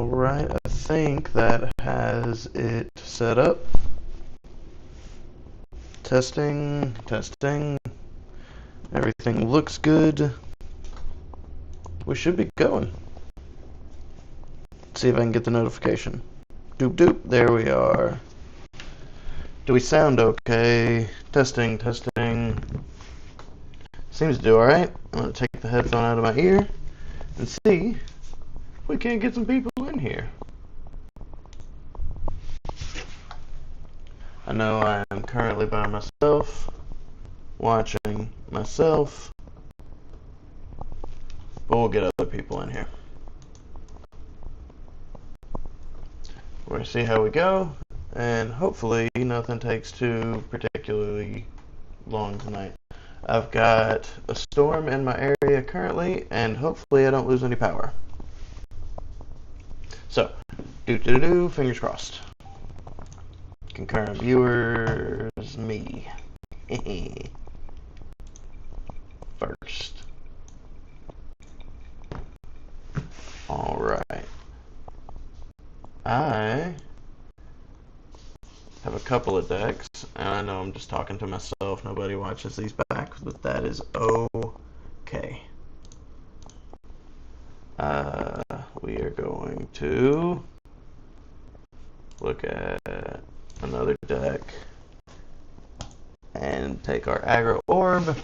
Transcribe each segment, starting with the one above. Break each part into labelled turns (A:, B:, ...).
A: Alright, I think that has it set up. Testing, testing. Everything looks good. We should be going. Let's see if I can get the notification. Doop doop, there we are. Do we sound okay? Testing, testing. Seems to do alright. I'm going to take the headphone out of my ear and see if we can't get some people in here. I know I am currently by myself, watching myself, but we'll get other people in here. We're going to see how we go, and hopefully nothing takes too particularly long tonight. I've got a storm in my area currently, and hopefully I don't lose any power. So, fingers crossed. Concurrent viewers, me. First. Alright. I have a couple of decks, and I know I'm just talking to myself. Nobody watches these back, but that is okay. We are going to look at another deck and take our aggro orb.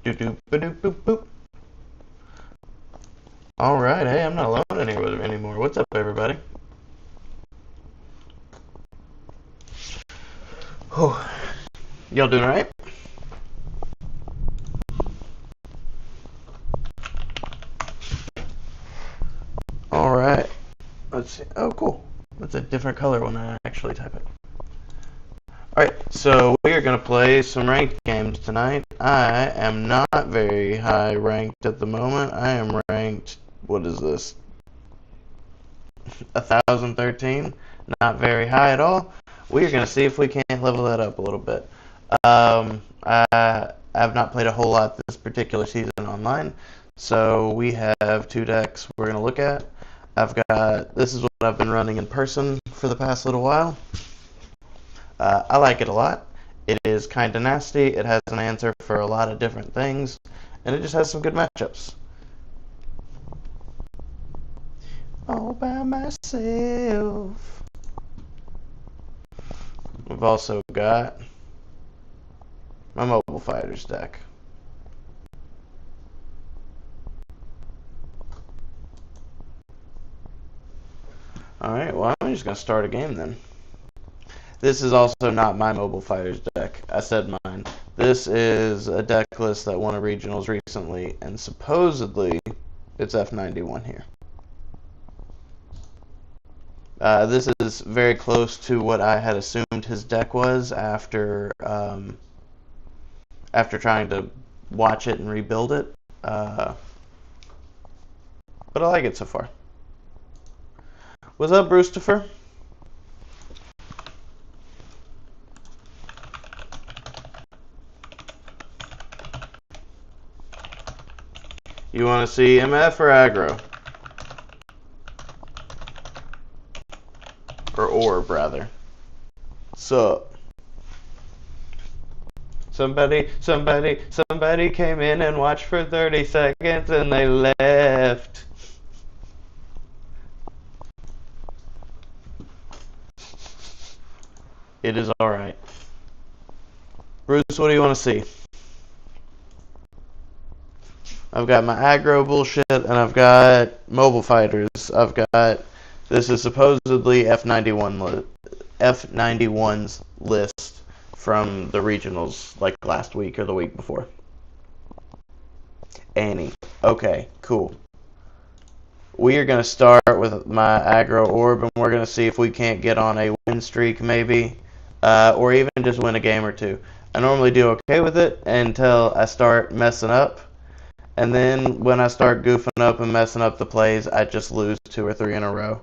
A: Doop doop doop boop boop. Alright, hey, I'm not alone in here with anymore. What's up, everybody? Oh, y'all doing alright? Alright. Let's see. Oh, cool. That's a different color when I actually type it. Alright, so we are going to play some ranked games tonight. I am not very high ranked at the moment. I am ranked, what is this? 1013. Not very high at all. We are going to see if we can't level that up a little bit. I have not played a whole lot this particular season online, so we have two decks we're going to look at. This is what I've been running in person for the past little while. I like it a lot. It is kind of nasty. It has an answer for a lot of different things, and it just has some good matchups. All by myself. We've also got my Mobile Fighters deck. Alright, well, I'm just going to start a game then. This is also not my Mobile Fighters deck. I said mine. This is a deck list that won a regionals recently, and supposedly it's F91 here. This is very close to what I had assumed his deck was after trying to watch it and rebuild it. But I like it so far. What's up, Brewstifer? You want to see MF or aggro? Or orb, rather. Sup? Somebody came in and watched for 30 seconds and they left. It is alright. Bruce, what do you want to see? I've got my aggro bullshit, and I've got Mobile Fighters. This is supposedly F91's list from the regionals, like last week or the week before. Annie. Okay, cool. We are going to start with my aggro orb, and we're going to see if we can't get on a win streak, maybe, or even just win a game or two. I normally do okay with it until I start messing up. And then when I start goofing up and messing up the plays, I just lose 2 or 3 in a row.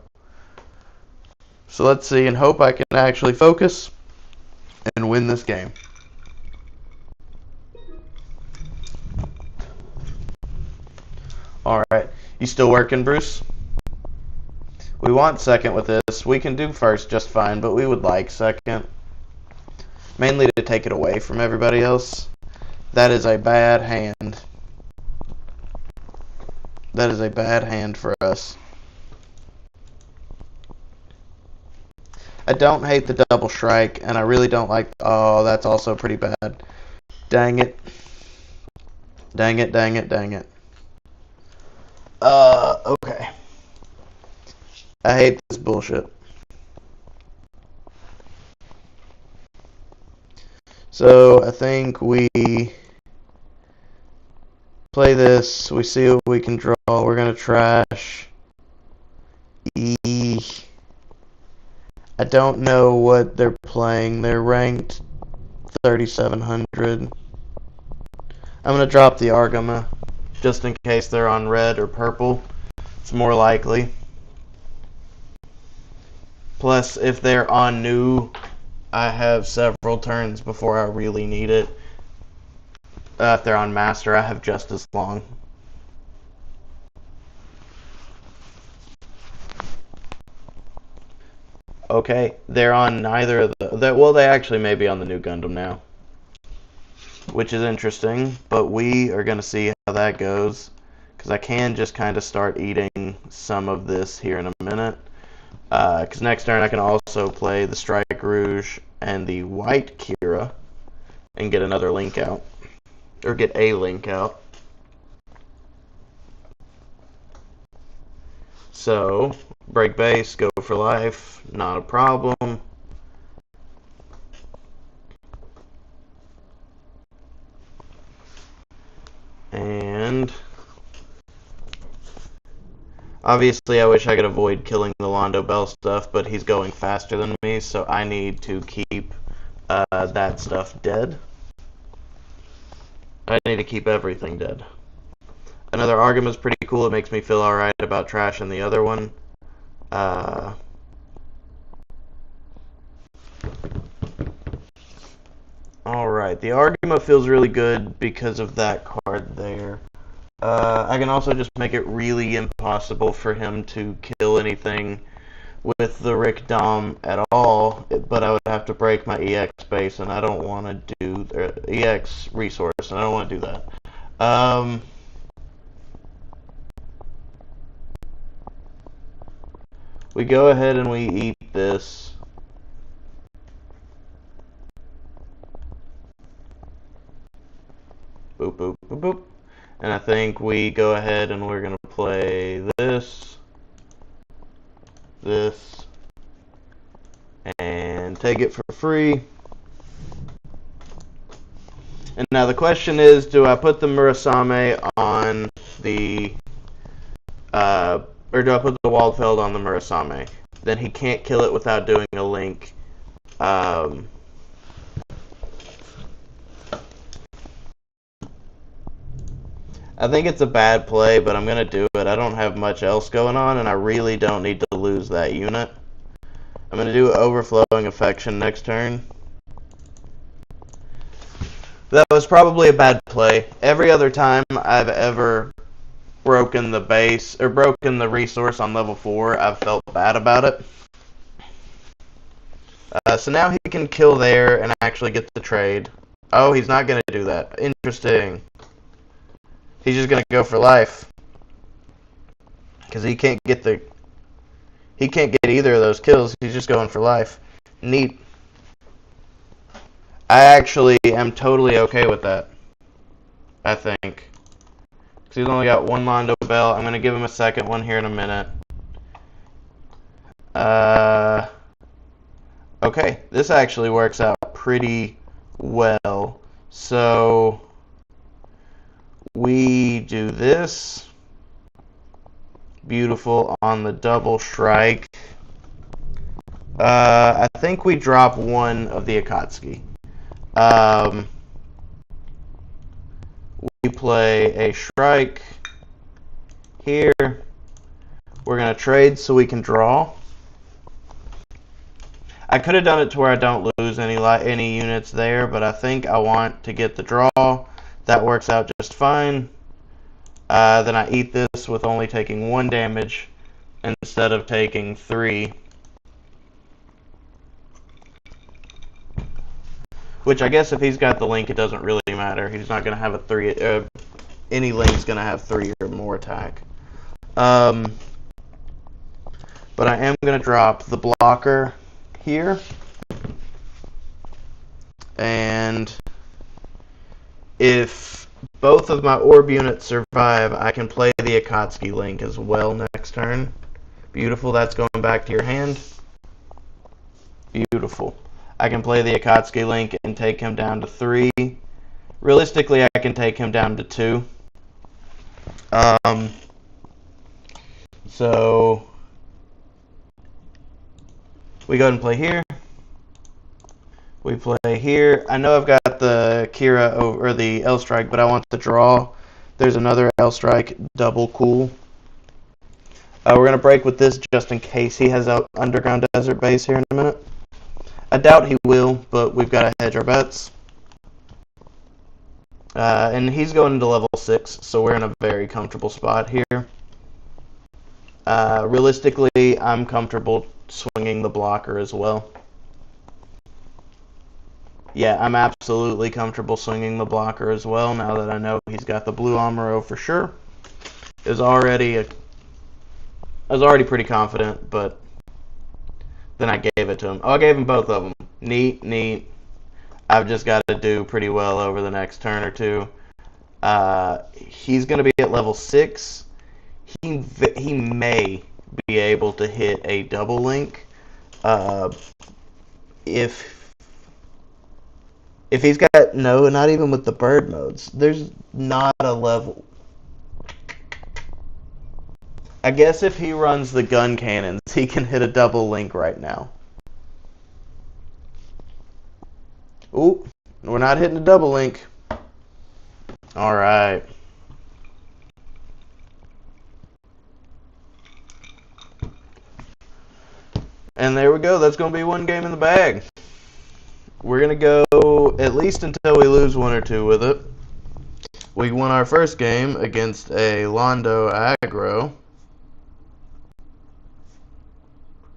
A: So let's see and hope I can actually focus and win this game. Alright. You still working, Bruce? We want second with this. We can do first just fine, but we would like second. Mainly to take it away from everybody else. That is a bad hand. That is a bad hand for us. I don't hate the double strike, and I really don't like... Oh, that's also pretty bad. Dang it. Dang it, dang it, dang it. Okay. I hate this bullshit. So, I think we play this. We see what we can draw. We're going to trash. I don't know what they're playing. They're ranked 3,700. I'm going to drop the Argama, just in case they're on red or purple. It's more likely. Plus, if they're on new, I have several turns before I really need it. If they're on master, I have just as long. Okay, they're on neither of the... Well, they actually may be on the new Gundam now, which is interesting, but we are going to see how that goes, because I can just kind of start eating some of this here in a minute. Because next turn I can also play the Strike Rouge and the White Kira and get another link out. Or get a link out. So, break base, go for life, not a problem. And... obviously, I wish I could avoid killing the Londo Bell stuff, but he's going faster than me, so I need to keep that stuff dead. I need to keep everything dead. Another Argama is pretty cool. It makes me feel alright about trashing the other one. Alright, the Argama feels really good because of that card there. I can also just make it really impossible for him to kill anything with the Rick Dom at all, but I would have to break my EX base, and I don't want to do EX resource, and I don't want to do that. We go ahead and we eat this. Boop, boop, boop, boop. And I think we go ahead and we're going to play this, and take it for free. And now the question is, do I put the Murasame on the, or do I put the Waldfeld on the Murasame? Then he can't kill it without doing a link. I think it's a bad play, but I'm going to do it. I don't have much else going on, and I really don't need to lose that unit. I'm going to do Overflowing Affection next turn. That was probably a bad play. Every other time I've ever broken the base, or broken the resource on level 4, I've felt bad about it. So now he can kill there and actually get the trade. Oh, he's not going to do that. Interesting. He's just going to go for life. Because he can't get either of those kills. He's just going for life. Neat. I actually am totally okay with that. I think. Because he's only got one Londo Bell. I'm going to give him a second one here in a minute. Okay. This actually works out pretty well. So... we do this. Beautiful on the double strike. I think we drop one of the Akatsuki. We play a strike here. We're going to trade so we can draw. I could have done it to where I don't lose any units there, but I think I want to get the draw. That works out just fine. Then I eat this with only taking 1 damage, instead of taking 3. Which I guess if he's got the link, it doesn't really matter. He's not going to have a 3. Any link's going to have 3 or more attack. But I am going to drop the blocker here. And if both of my orb units survive, I can play the Akatsuki link as well next turn. Beautiful, that's going back to your hand. Beautiful. I can play the Akatsuki link and take him down to 3. Realistically, I can take him down to 2. So we go ahead and play here. We play here. I know I've got the Kira over, or the L Strike, but I want to draw. There's another L Strike, double cool. We're going to break with this just in case he has an Underground Desert base here in a minute. I doubt he will, but we've got to hedge our bets. And he's going into level 6, so we're in a very comfortable spot here. Realistically, I'm comfortable swinging the blocker as well. Yeah, I'm absolutely comfortable swinging the blocker as well, now that I know he's got the blue Amuro for sure. I was already pretty confident, but then I gave it to him. Oh, I gave him both of them. Neat, neat. I've just got to do pretty well over the next turn or two. He's going to be at level 6. He may be able to hit a double link. If he's got, no, not even with the bird modes. There's not a level. I guess if he runs the gun cannons, he can hit a double link right now. Ooh, we're not hitting a double link. Alright. And there we go. That's going to be one game in the bag. We're going to go at least until we lose 1 or 2 with it. We won our first game against a Londo aggro.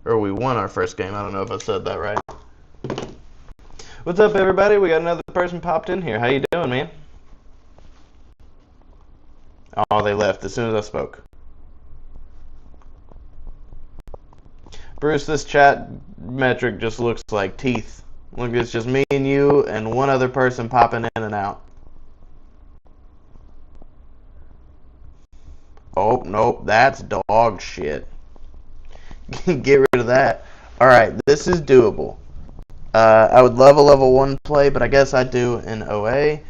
A: Or we won our first game. I don't know if I said that right. What's up, everybody? We got another person popped in here. How you doing, man? Oh, they left as soon as I spoke. Bruce, this chat metric just looks like teeth. Look, it's just me and you and one other person popping in and out. Oh, nope, that's dog shit. Get rid of that. Alright, this is doable. I would love a level 1 play, but I guess I do in OA.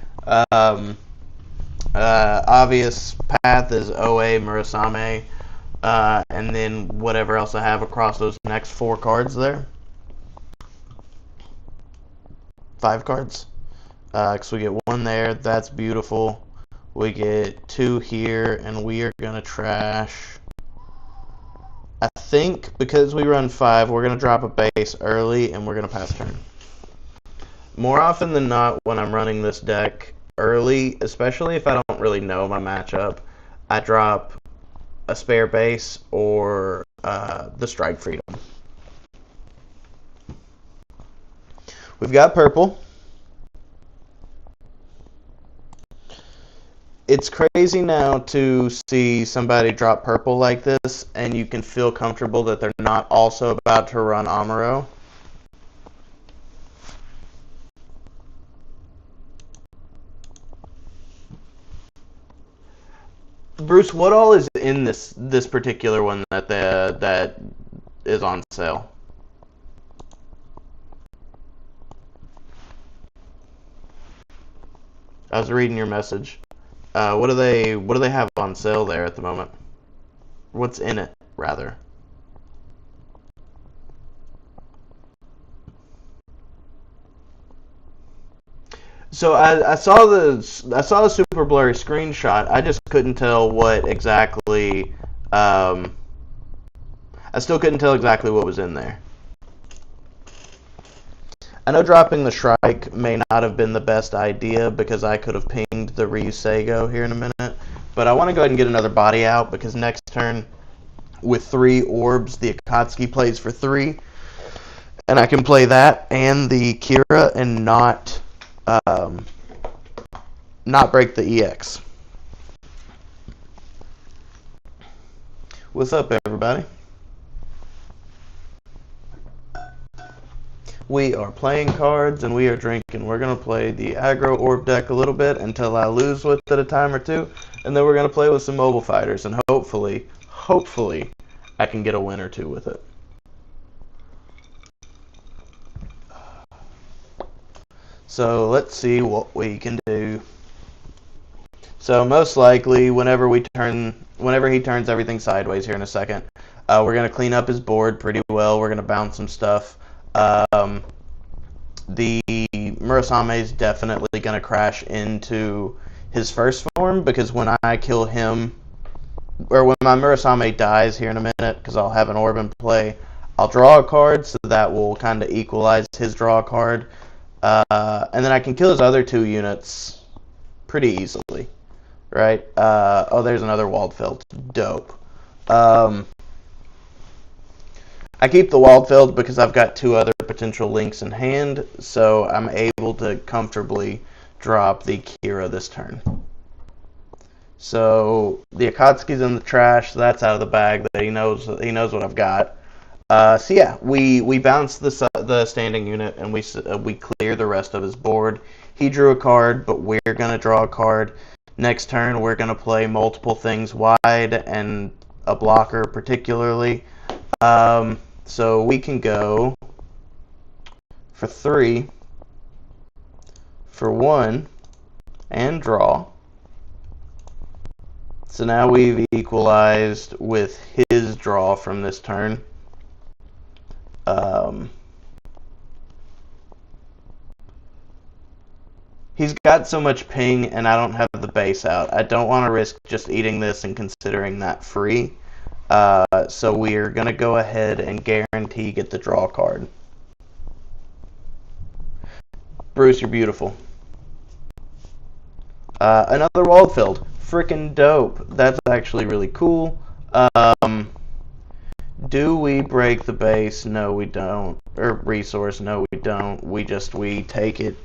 A: Obvious path is OA, Murasame, and then whatever else I have across those next 4 cards there. 5 cards. Because we get 1 there, that's beautiful. We get 2 here, and we are going to trash. I think because we run 5, we're going to drop a base early, and we're going to pass turn. More often than not, when I'm running this deck early, especially if I don't really know my matchup, I drop a spare base or the Strike Freedom. We've got purple. It's crazy now to see somebody drop purple like this, and you can feel comfortable that they're not also about to run Amuro. Bruce, what all is in this particular one that is on sale? I was reading your message. What do they have on sale there at the moment? What's in it, rather? So I saw the super blurry screenshot. I just couldn't tell what exactly. I still couldn't tell exactly what was in there. I know dropping the Shrike may not have been the best idea because I could have pinged the Ryuseigo here in a minute, but I want to go ahead and get another body out because next turn with 3 orbs. The Akatsuki plays for 3, and I can play that and the Kira and not break the EX. What's up, everybody? We are playing cards and we are drinking. We're going to play the aggro orb deck a little bit until I lose with it a time or two, and then we're going to play with some mobile fighters, and hopefully I can get a win or two with it. So let's see what we can do. So most likely, whenever he turns everything sideways here in a second, we're going to clean up his board pretty well. We're going to bounce some stuff. The Murasame is definitely going to crash into his first form, because when I kill him, or when my Murasame dies here in a minute, because I'll have an orb in play, I'll draw a card, so that will kind of equalize his draw card. And then I can kill his other 2 units pretty easily, right? Oh, there's another Waldfeld. Dope. I keep the Waldfeld because I've got 2 other potential links in hand, so I'm able to comfortably drop the Kira this turn. So the Akatsuki's in the trash, so that's out of the bag. That he knows what I've got. So yeah, we bounce the standing unit, and we clear the rest of his board. He drew a card, but we're gonna draw a card. Next turn, we're gonna play multiple things wide and a blocker particularly. So we can go for 3, for 1, and draw. So now we've equalized with his draw from this turn. He's got so much ping, and I don't have the base out. I don't want to risk just eating this and considering that free. So we're going to go ahead and guarantee get the draw card. Bruce, you're beautiful. Another Waldfeld. Frickin' dope. That's actually really cool. Do we break the base? No, we don't. Or resource? No, we don't. We take it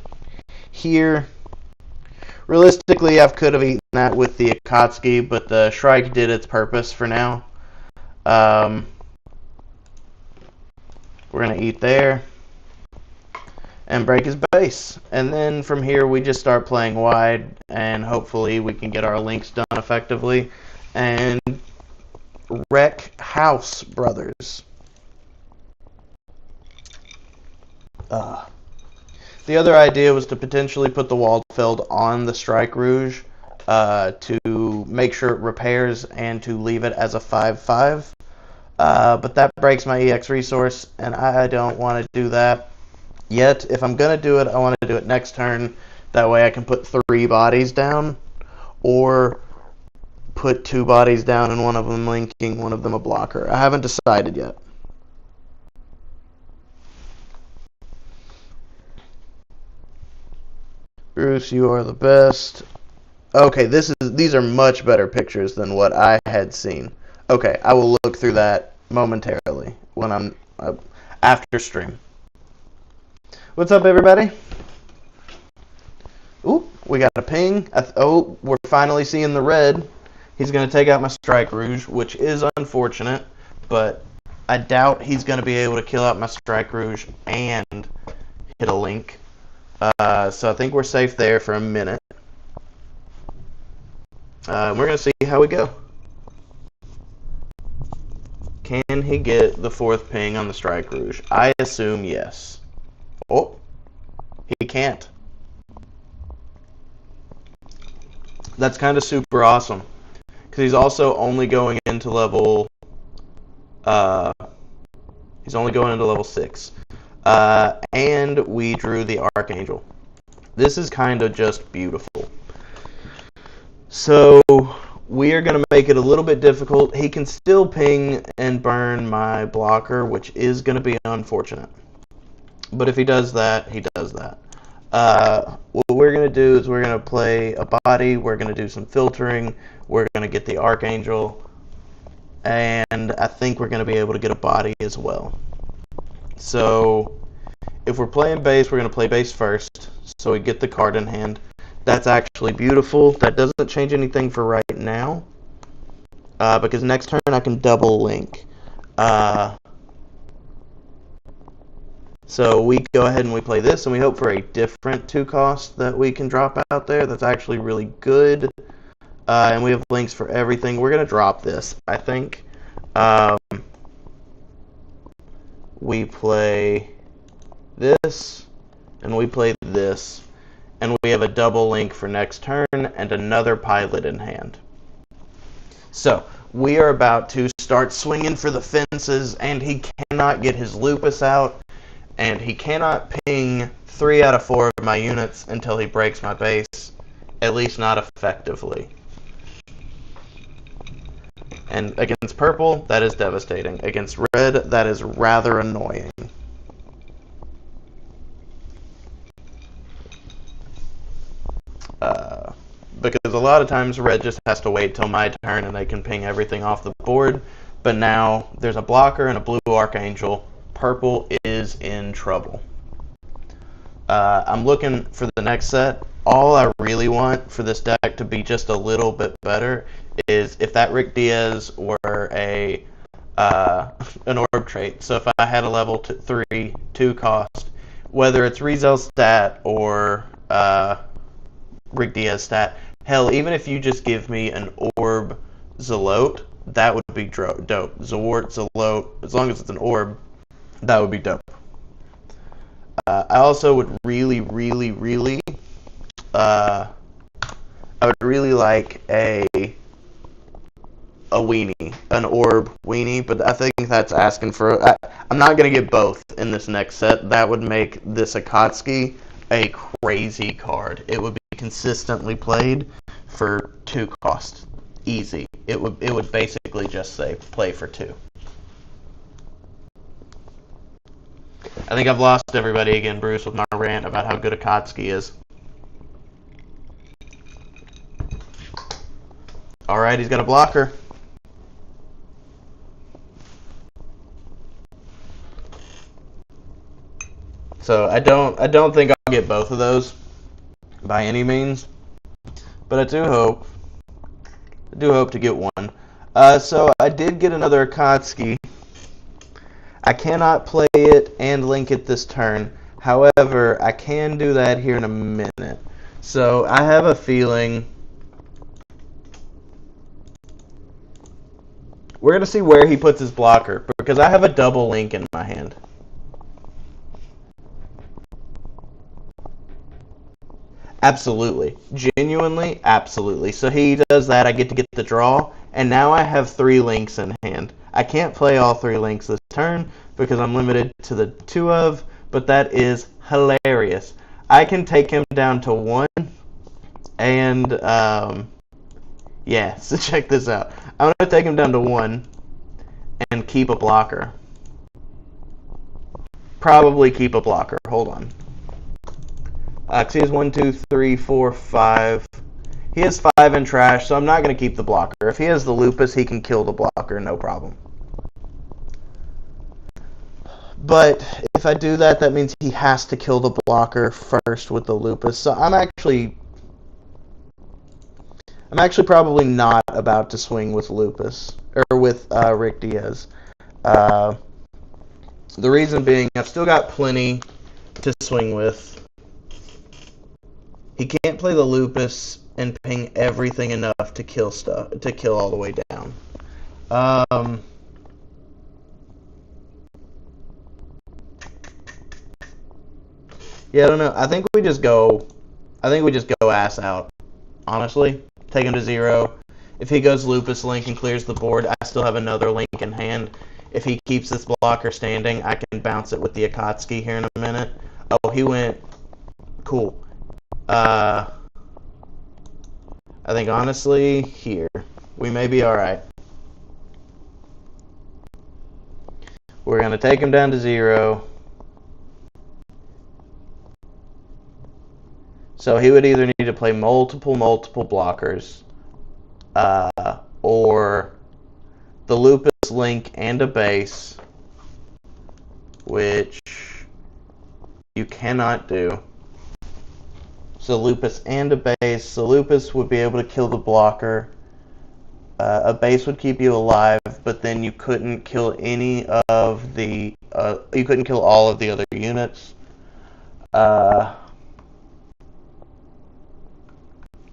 A: here. Realistically, I could have eaten that with the Akatsuki, but the Shrike did its purpose for now. We're going to eat there and break his base. And then from here, we just start playing wide, and hopefully we can get our links done effectively and wreck house, brothers. The other idea was to potentially put the Waldfeld on the Strike Rouge to make sure it repairs and to leave it as a 5/5. But that breaks my EX resource, and I don't want to do that yet. If I'm going to do it, I want to do it next turn. That way I can put 3 bodies down, or put 2 bodies down and one of them linking, one of them a blocker. I haven't decided yet. Bruce, you are the best. Okay, these are much better pictures than what I had seen. Okay, I will look through that momentarily when I'm after stream. What's up, everybody? Ooh, we got a ping. Oh, we're finally seeing the red. He's going to take out my Strike Rouge, which is unfortunate, but I doubt he's going to be able to kill out my Strike Rouge and hit a link. So I think we're safe there for a minute. We're going to see how we go. Can he get the 4th ping on the Strike Rouge? I assume yes. Oh, he can't. That's kind of super awesome, because he's also only going into level. He's only going into level 6. And we drew the Archangel. This is kind of just beautiful. So we are going to make it a little bit difficult. He can still ping and burn my blocker, which is going to be unfortunate. But if he does that, he does that. What we're going to do is we're going to play a body. We're going to do some filtering. We're going to get the Archangel. and I think we're going to be able to get a body as well. So if we're playing base, we're going to play base first, so we get the card in hand. That's actually beautiful. That doesn't change anything for right now, because next turn I can double link. So we go ahead and we play this, and we hope for a different 2-cost that we can drop out there. That's actually really good. And we have links for everything. We're going to drop this, I think. We play this, and we play this, and we have a double link for next turn and another pilot in hand. So we are about to start swinging for the fences, and he cannot get his Lupus out, and he cannot ping 3 out of 4 of my units until he breaks my base, at least not effectively. And against purple, that is devastating. Against red, that is rather annoying. Because a lot of times red just has to wait till my turn and they can ping everything off the board. But now there's a blocker and a blue Archangel. Purple is in trouble. I'm looking for the next set. All I really want for this deck to be just a little bit better is if that Rick Diaz were an orb trait. So if I had a level 3 2-cost, whether it's Rizel stat or Rick Diaz stat, hell, even if you just give me an orb Zelote, that would be dope. Zwart, Zelote, as long as it's an orb, that would be dope. I also would really I would really like a weenie, an orb weenie, but I think that's asking for. I'm not gonna get both in this next set. That would make this Akatsuki a crazy card. It would be consistently played for 2 cost, easy. It would basically just say play for 2. I think I've lost everybody again, Bruce, with my rant about how good Akatsuki is. Alright, he's got a blocker. So I don't think I'll get both of those by any means, but I do hope to get one. So I did get another Akatsuki. I cannot play it and link it this turn. However, I can do that here in a minute. So I have a feeling we're going to see where he puts his blocker, because I have a double link in my hand. Absolutely. Genuinely, absolutely. So he does that, I get to get the draw, and now I have 3 links in hand. I can't play all 3 links this turn because I'm limited to the 2 of, but that is hilarious. I can take him down to 1, and yeah, so check this out. I'm going to take him down to 1 and keep a blocker. Probably keep a blocker. Hold on. He has 1, 2, 3, 4, 5. He has 5 in trash, so I'm not going to keep the blocker. If he has the Lupus, he can kill the blocker, no problem. But if I do that, that means he has to kill the blocker first with the Lupus. So I'm actually probably not about to swing with Lupus, or with Rick Diaz. The reason being, I've still got plenty to swing with. He can't play the Lupus and ping everything enough to kill all the way down. Yeah, I don't know. I think we just go ass out. Honestly, take him to 0. If he goes Lupus Link and clears the board, I still have another link in hand. If he keeps this blocker standing, I can bounce it with the Akatsuki here in a minute. Oh, he went cool. I think honestly, here we may be all right. We're gonna take him down to 0. So he would either need to play multiple blockers, or the Lupus, Link, and a base, which you cannot do. So Lupus and a base. So Lupus would be able to kill the blocker. A base would keep you alive, but then you couldn't kill any of the. You couldn't kill all of the other units.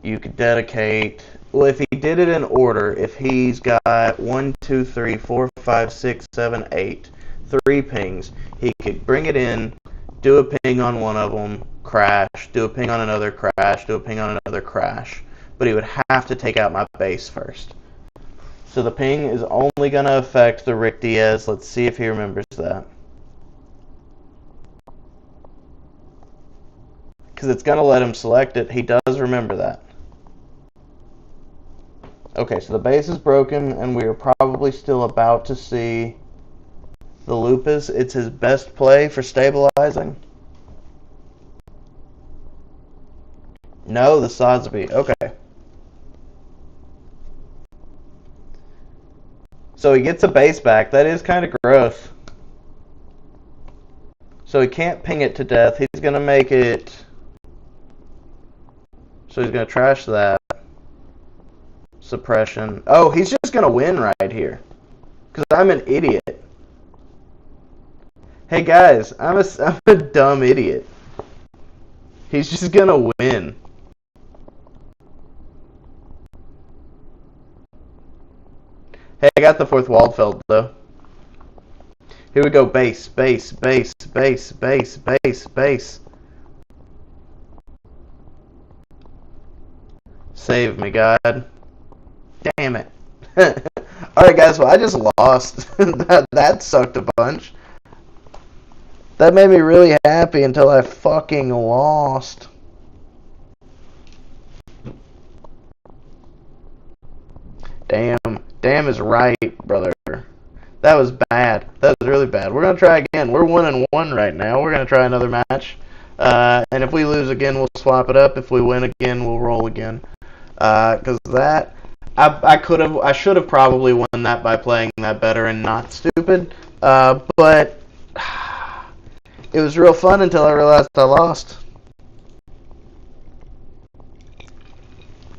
A: You could dedicate. Well, if he did it in order, if he's got 1, 2, 3, 4, 5, 6, 7, 8, 3 pings, he could bring it in, do a ping on one of them, crash, do a ping on another, crash, do a ping on another, crash. But he would have to take out my base first. So the ping is only going to affect the Rick Diaz. Let's see if he remembers that. Because it's going to let him select it. He does remember that. Okay, so the base is broken, and we are probably still about to see the Lupus. It's his best play for stabilizing. No, the Sodsby. Okay. So he gets a base back. That is kind of gross. So he can't ping it to death. He's going to make it... So he's going to trash that. Suppression. Oh, he's just going to win right here. Because I'm an idiot. Hey guys, I'm a dumb idiot. He's just going to win. Hey, I got the 4th Waldfeld though. Here we go. Base, base, base, base, base, base, base. Save me, God. Damn it. Alright, guys, well, I just lost. that sucked a bunch. That made me really happy until I fucking lost. Damn. Damn is right, brother. That was bad. That was really bad. We're going to try again. We're 1-1 right now. We're going to try another match. And if we lose again, we'll swap it up. If we win again, we'll roll again. Because that... I should have probably won that by playing that better and not stupid. But... It was real fun until I realized I lost.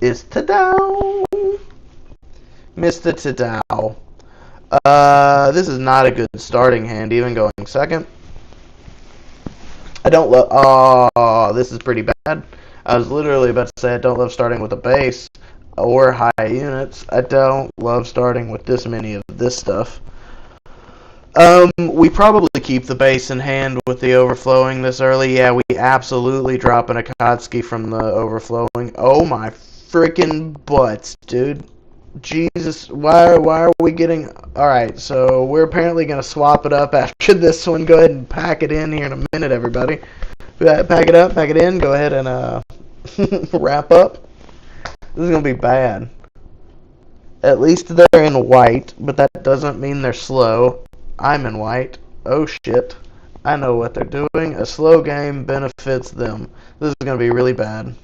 A: Is Tadao. Mr. Tadao. This is not a good starting hand, even going second. I don't love... Oh, this is pretty bad. I was literally about to say I don't love starting with a base or high units. I don't love starting with this many of this stuff. We probably keep the base in hand with the overflowing this early. Yeah, we absolutely drop an Akatsuki from the overflowing. Oh my freaking butts, dude. Jesus, why are we getting... Alright, so we're apparently going to swap it up after this one. Go ahead and pack it in here in a minute, everybody. Pack it up, pack it in. Go ahead and wrap up. This is going to be bad. At least they're in white, but that doesn't mean they're slow. I'm in white. Oh shit. I know what they're doing. A slow game benefits them. This is going to be really bad.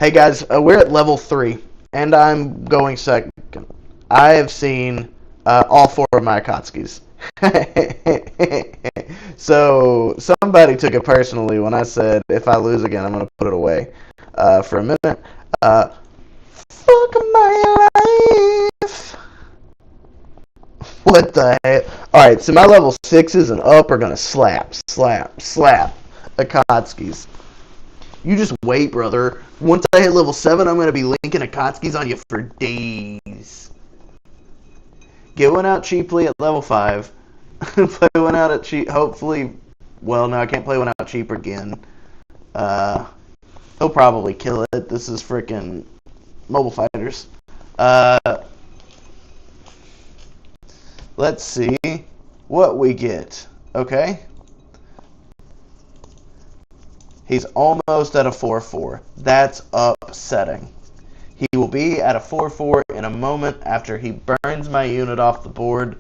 A: Hey guys, we're at level 3, and I'm going second. I have seen all 4 of my Akatsukis. So, somebody took it personally when I said, if I lose again, I'm going to put it away for a minute. Fuck my life. What the heck? Alright, so my level 6s and up are going to slap Akatsuki's. You just wait, brother. Once I hit level 7, I'm going to be linking Akatsuki's on you for days. Get one out cheaply at level 5. Play one out at cheap, hopefully. Well, no, I can't play one out cheaper again. He'll probably kill it. This is freaking Mobile Fighters. Let's see what we get. Okay. He's almost at a 4-4. That's upsetting. He will be at a 4-4 in a moment after he burns my unit off the board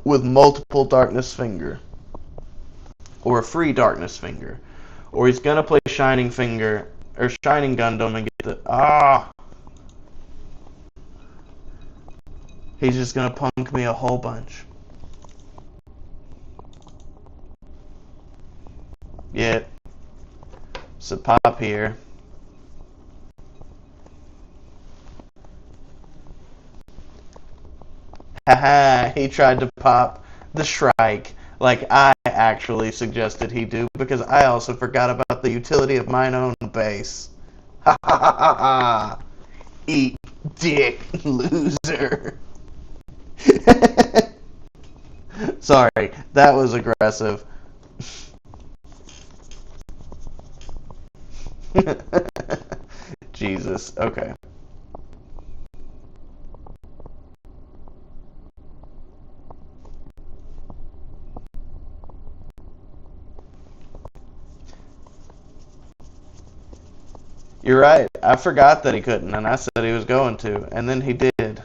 A: with multiple Darkness Finger. Or a free Darkness Finger. Or he's going to play Shining Finger, or Shining Gundam and get the... He's just gonna punk me a whole bunch. Yeah. So pop here. Haha, he tried to pop the Shrike like I actually suggested he do because I also forgot about the utility of mine own base. Ha ha ha ha ha! Eat dick, loser. Sorry, that was aggressive. Jesus, okay. You're right. I forgot that he couldn't, and I said he was going to, and then he did.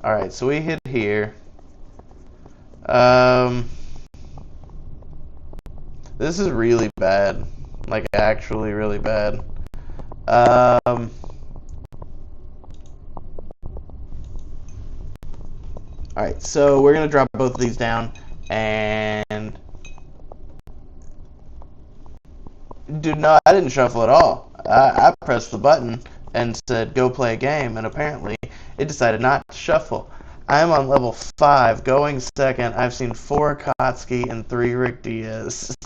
A: Alright, so we hit here. This is really bad. Like, actually really bad. Alright, so we're going to drop both of these down, and... Dude, no, I didn't shuffle at all. I pressed the button and said, go play a game, and apparently it decided not to shuffle. I am on level 5, going second. I've seen 4 Kotsky and 3 Rick Diaz.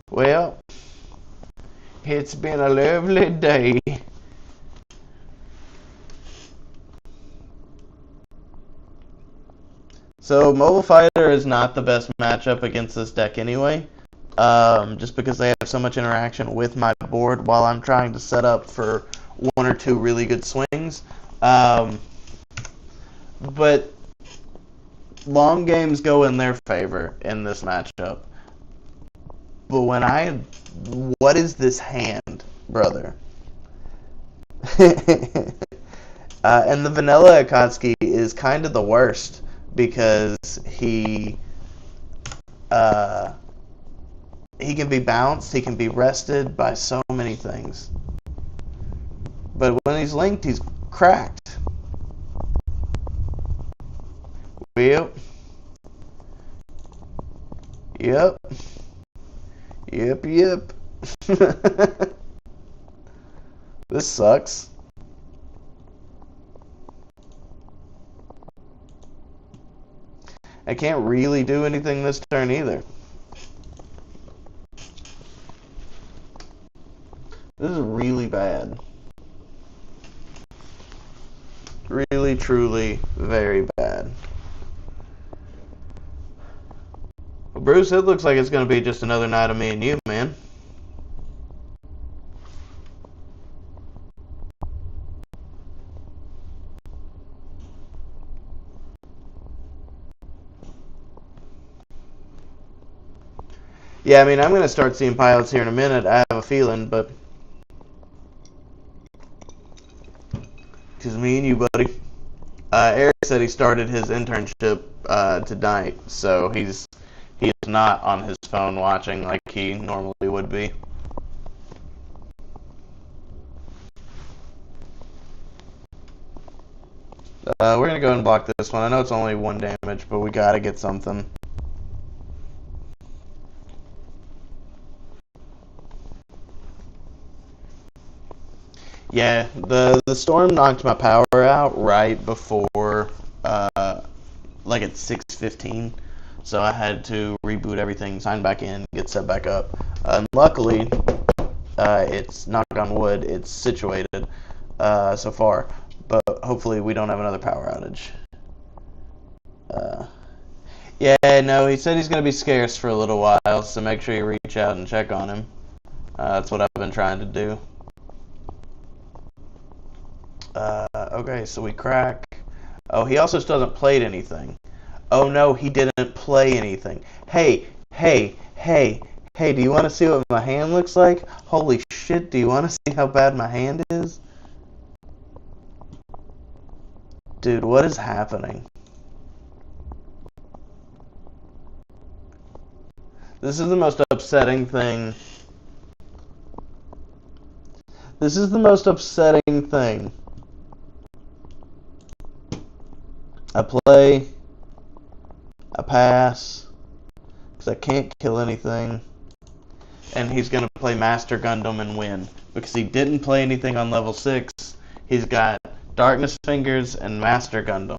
A: Well, it's been a lovely day. So, Mobile Fighter is not the best matchup against this deck anyway, just because they have so much interaction with my board while I'm trying to set up for 1 or 2 really good swings. But long games go in their favor in this matchup. But what is this hand, brother? And the vanilla Akatsuki is kind of the worst because he can be bounced, he can be rested by so many things. But when he's linked, he's cracked. Yep. Yep. Yep, yep. This sucks. I can't really do anything this turn either. This is really bad. Really, truly, very bad. Well, Bruce, it looks like it's going to be just another night of me and you, man. Yeah, I mean, I'm going to start seeing pilots here in a minute, I have a feeling, but... Because me and you, buddy. Eric said he started his internship tonight, so he is not on his phone watching like he normally would be. We're going to go and block this one. I know it's only 1 damage, but we got to get something. Yeah, the storm knocked my power out right before, like at 6:15, so I had to reboot everything, sign back in, get set back up. And luckily, it's, knock on wood, it's situated so far, but hopefully we don't have another power outage. Yeah, no, he said he's going to be scarce for a little while, so make sure you reach out and check on him. That's what I've been trying to do. Okay, so we crack. Oh, he also still hasn't played anything. Oh no, he didn't play anything. Hey, hey, hey, hey, do you want to see what my hand looks like? Holy shit, do you want to see how bad my hand is? Dude, what is happening? This is the most upsetting thing. This is the most upsetting thing. I play, I pass, because I can't kill anything, and he's going to play Master Gundam and win. Because he didn't play anything on level 6, he's got Darkness Fingers and Master Gundam.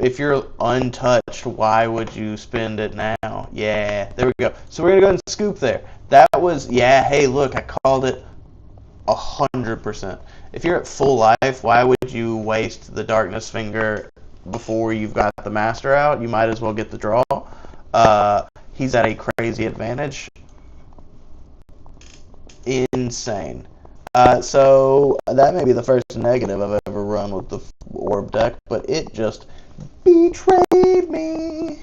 A: If you're untouched, why would you spend it now? Yeah, there we go. So we're gonna go ahead and scoop there. That was, yeah, hey, look, I called it 100%. If you're at full life, why would you waste the Darkness Finger before you've got the Master out? You might as well get the draw. He's at a crazy advantage. Insane. So that may be the first negative I've ever run with the Orb deck, but it just betrayed me.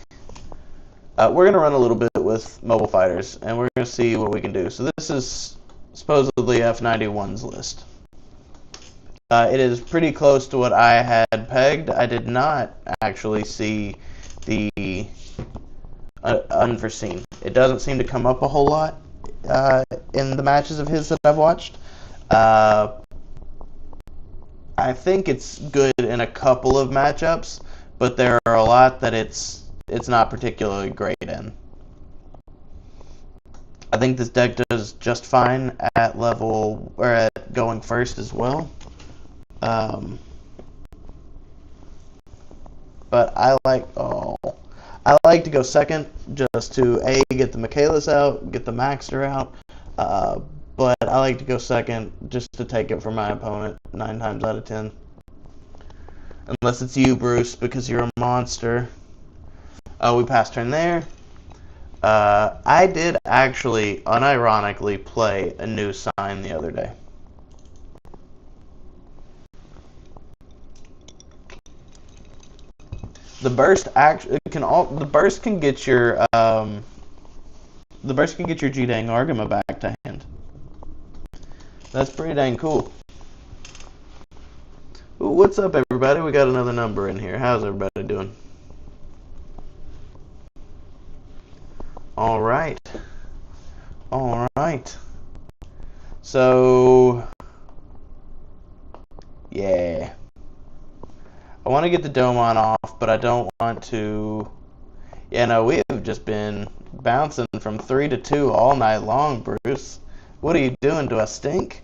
A: We're going to run a little bit with Mobile Fighters, and we're going to see what we can do. So this is supposedly F91's list. It is pretty close to what I had pegged. I did not actually see the unforeseen. It doesn't seem to come up a whole lot in the matches of his that I've watched. I think it's good in a couple of matchups, but there are a lot that it's not particularly great in. I think this deck does just fine at level, or at going first as well. But I like to go second just to get the Michaelis out, get the Maxter out. But I like to go second just to take it from my opponent 9 times out of 10. Unless it's you, Bruce, because you're a monster. We passed turn there. I did actually, unironically, play a new sign the other day. The burst can get your G-Dang Argama back to hand. That's pretty dang cool. Ooh, what's up, everybody? We got another number in here. How's everybody doing? All right. So, yeah. I want to get the Domon off, but I don't want to... Yeah, no, we have just been bouncing from 3 to 2 all night long, Bruce. What are you doing? Do I stink?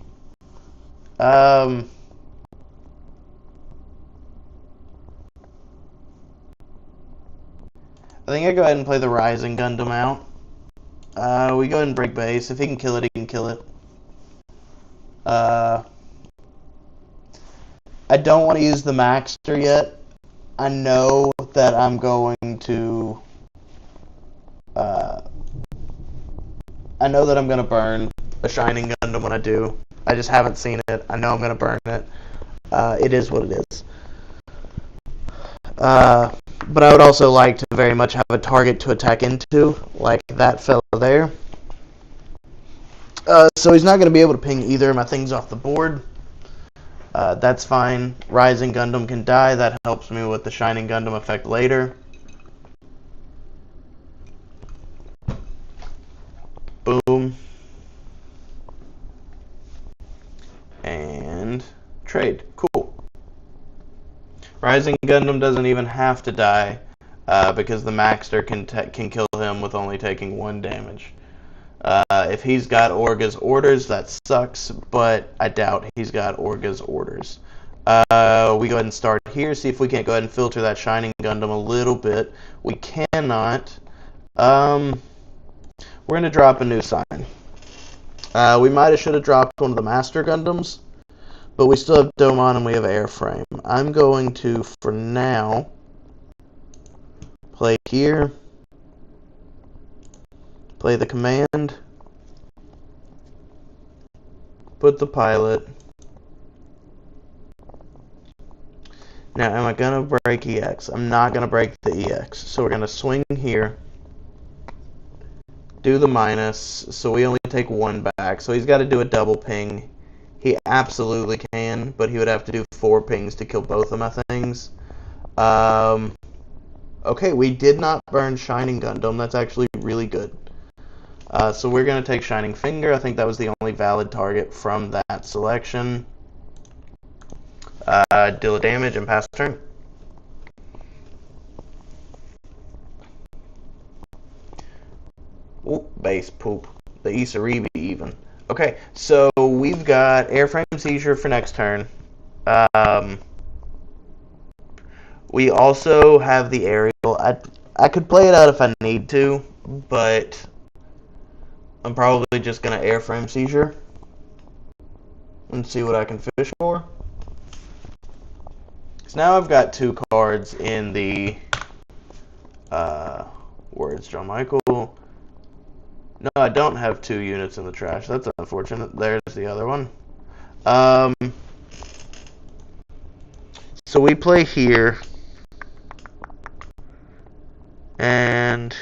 A: I think I go ahead and play the Rising Gundam out. We go ahead and break base. If he can kill it, he can kill it. I don't want to use the Maxter yet. I know that I'm going to... I know that I'm going to burn a Shining Gundam when I do. I just haven't seen it. I know I'm going to burn it. It is what it is. But I would also like to very much have a target to attack into, like that fellow there. So he's not going to be able to ping either of my things off the board. That's fine. Rising Gundam can die. That helps me with the Shining Gundam effect later. Boom. And trade. Cool. Rising Gundam doesn't even have to die because the Maxter can kill him with only taking 1 damage. If he's got Orga's orders, that sucks, but I doubt he's got Orga's orders. We go ahead and start here, see if we can't go ahead and filter that Shining Gundam a little bit. We cannot. We're going to drop a new sign. We might have should have dropped one of the Master Gundams, but we still have Domon and we have Airframe. I'm going to, for now, play here. Play the command. Put the pilot. Now, am I going to break EX? I'm not going to break the EX. So we're going to swing here. Do the minus. So we only take 1 back. So he's got to do a double ping. He absolutely can, but he would have to do 4 pings to kill both of my things. Okay, we did not burn Shining Gundam. That's actually really good. So we're going to take Shining Finger. I think that was the only valid target from that selection. Deal a damage and pass turn. Ooh, base poop. The Isaribi even. Okay, so we've got Airframe Seizure for next turn. We also have the aerial. I could play it out if I need to, but I'm probably just going to Airframe Seizure and see what I can fish for. So now I've got 2 cards in the words, John Michael. No, I don't have 2 units in the trash. That's unfortunate. There's the other one. So we play here. And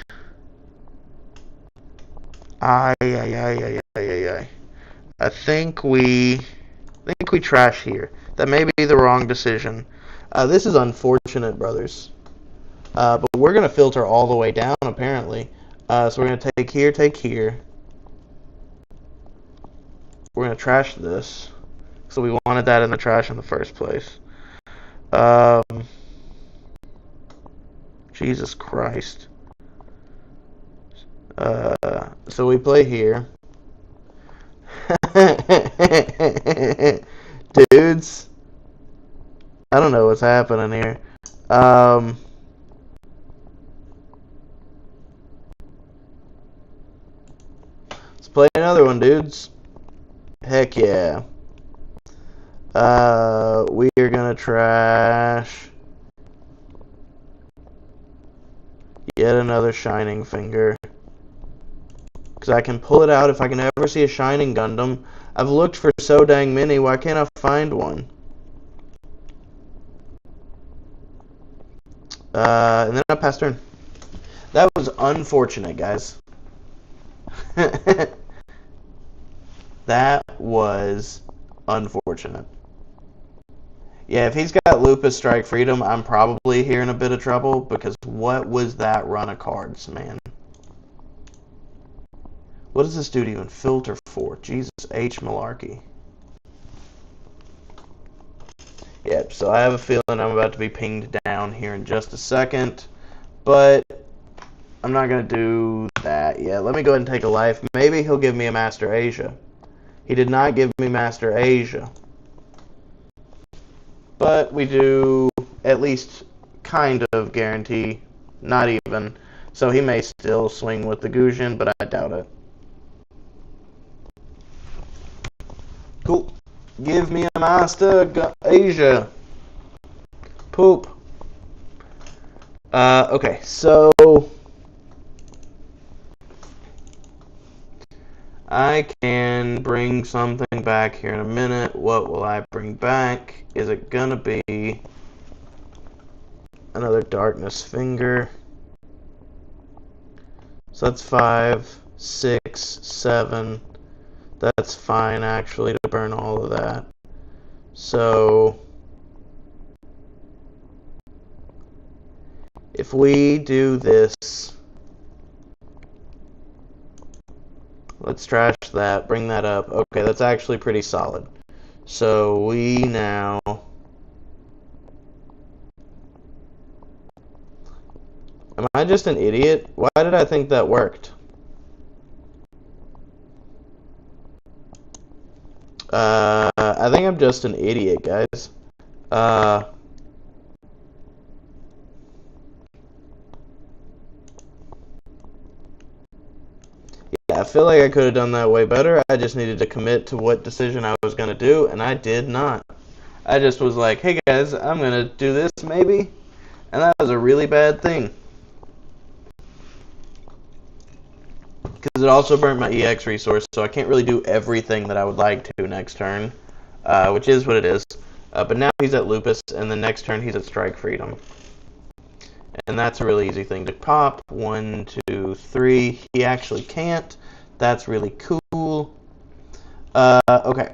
A: I think we trash here. That may be the wrong decision. This is unfortunate, brothers. But we're going to filter all the way down, apparently. So we're going to take here. We're going to trash this. So we wanted that in the trash in the first place. Jesus Christ. So we play here. Dudes. I don't know what's happening here. Let's play another one, dudes. Heck yeah. We are gonna trash yet another Shining Finger. Because I can pull it out if I can ever see a Shining Gundam. I've looked for so dang many, why can't I find one? And then I pass turn. That was unfortunate, guys. That was unfortunate. Yeah, if he's got Lupus Strike Freedom, I'm probably here in a bit of trouble, because what was that run of cards, man? What does this dude even filter for? Jesus H. Malarkey. Yep, so I have a feeling I'm about to be pinged down here in just a second, but I'm not going to do that yet. Let me go ahead and take a life. Maybe he'll give me a Master Asia. He did not give me Master Asia. But we do at least kind of guarantee, not even. So he may still swing with the Gujin, but I doubt it. Cool. Give me a Master Asia. Poop. Okay, so I can bring something back here in a minute. What will I bring back? Is it gonna be another Darkness Finger? So that's 5, 6, 7. That's fine, actually, to burn all of that. So if we do this, let's trash that, bring that up. Okay, that's actually pretty solid. So we now... Am I just an idiot? Why did I think that worked? I think I'm just an idiot, guys. I feel like I could have done that way better. I just needed to commit to what decision I was going to do, and I did not. I just was like, hey guys, I'm going to do this maybe, and that was a really bad thing. Because it also burnt my EX resource, so I can't really do everything that I would like to next turn, which is what it is. But now he's at Lupus, and the next turn he's at Strike Freedom. And that's a really easy thing to pop. 1, 2, 3. He actually can't. That's really cool. Okay.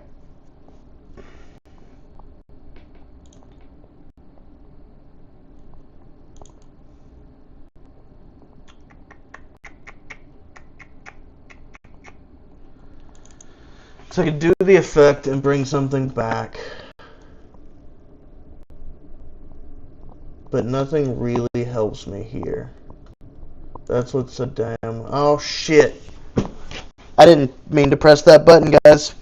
A: So I can do the effect and bring something back. But nothing really helps me here. That's what's so damn... Oh, shit. I didn't mean to press that button, guys.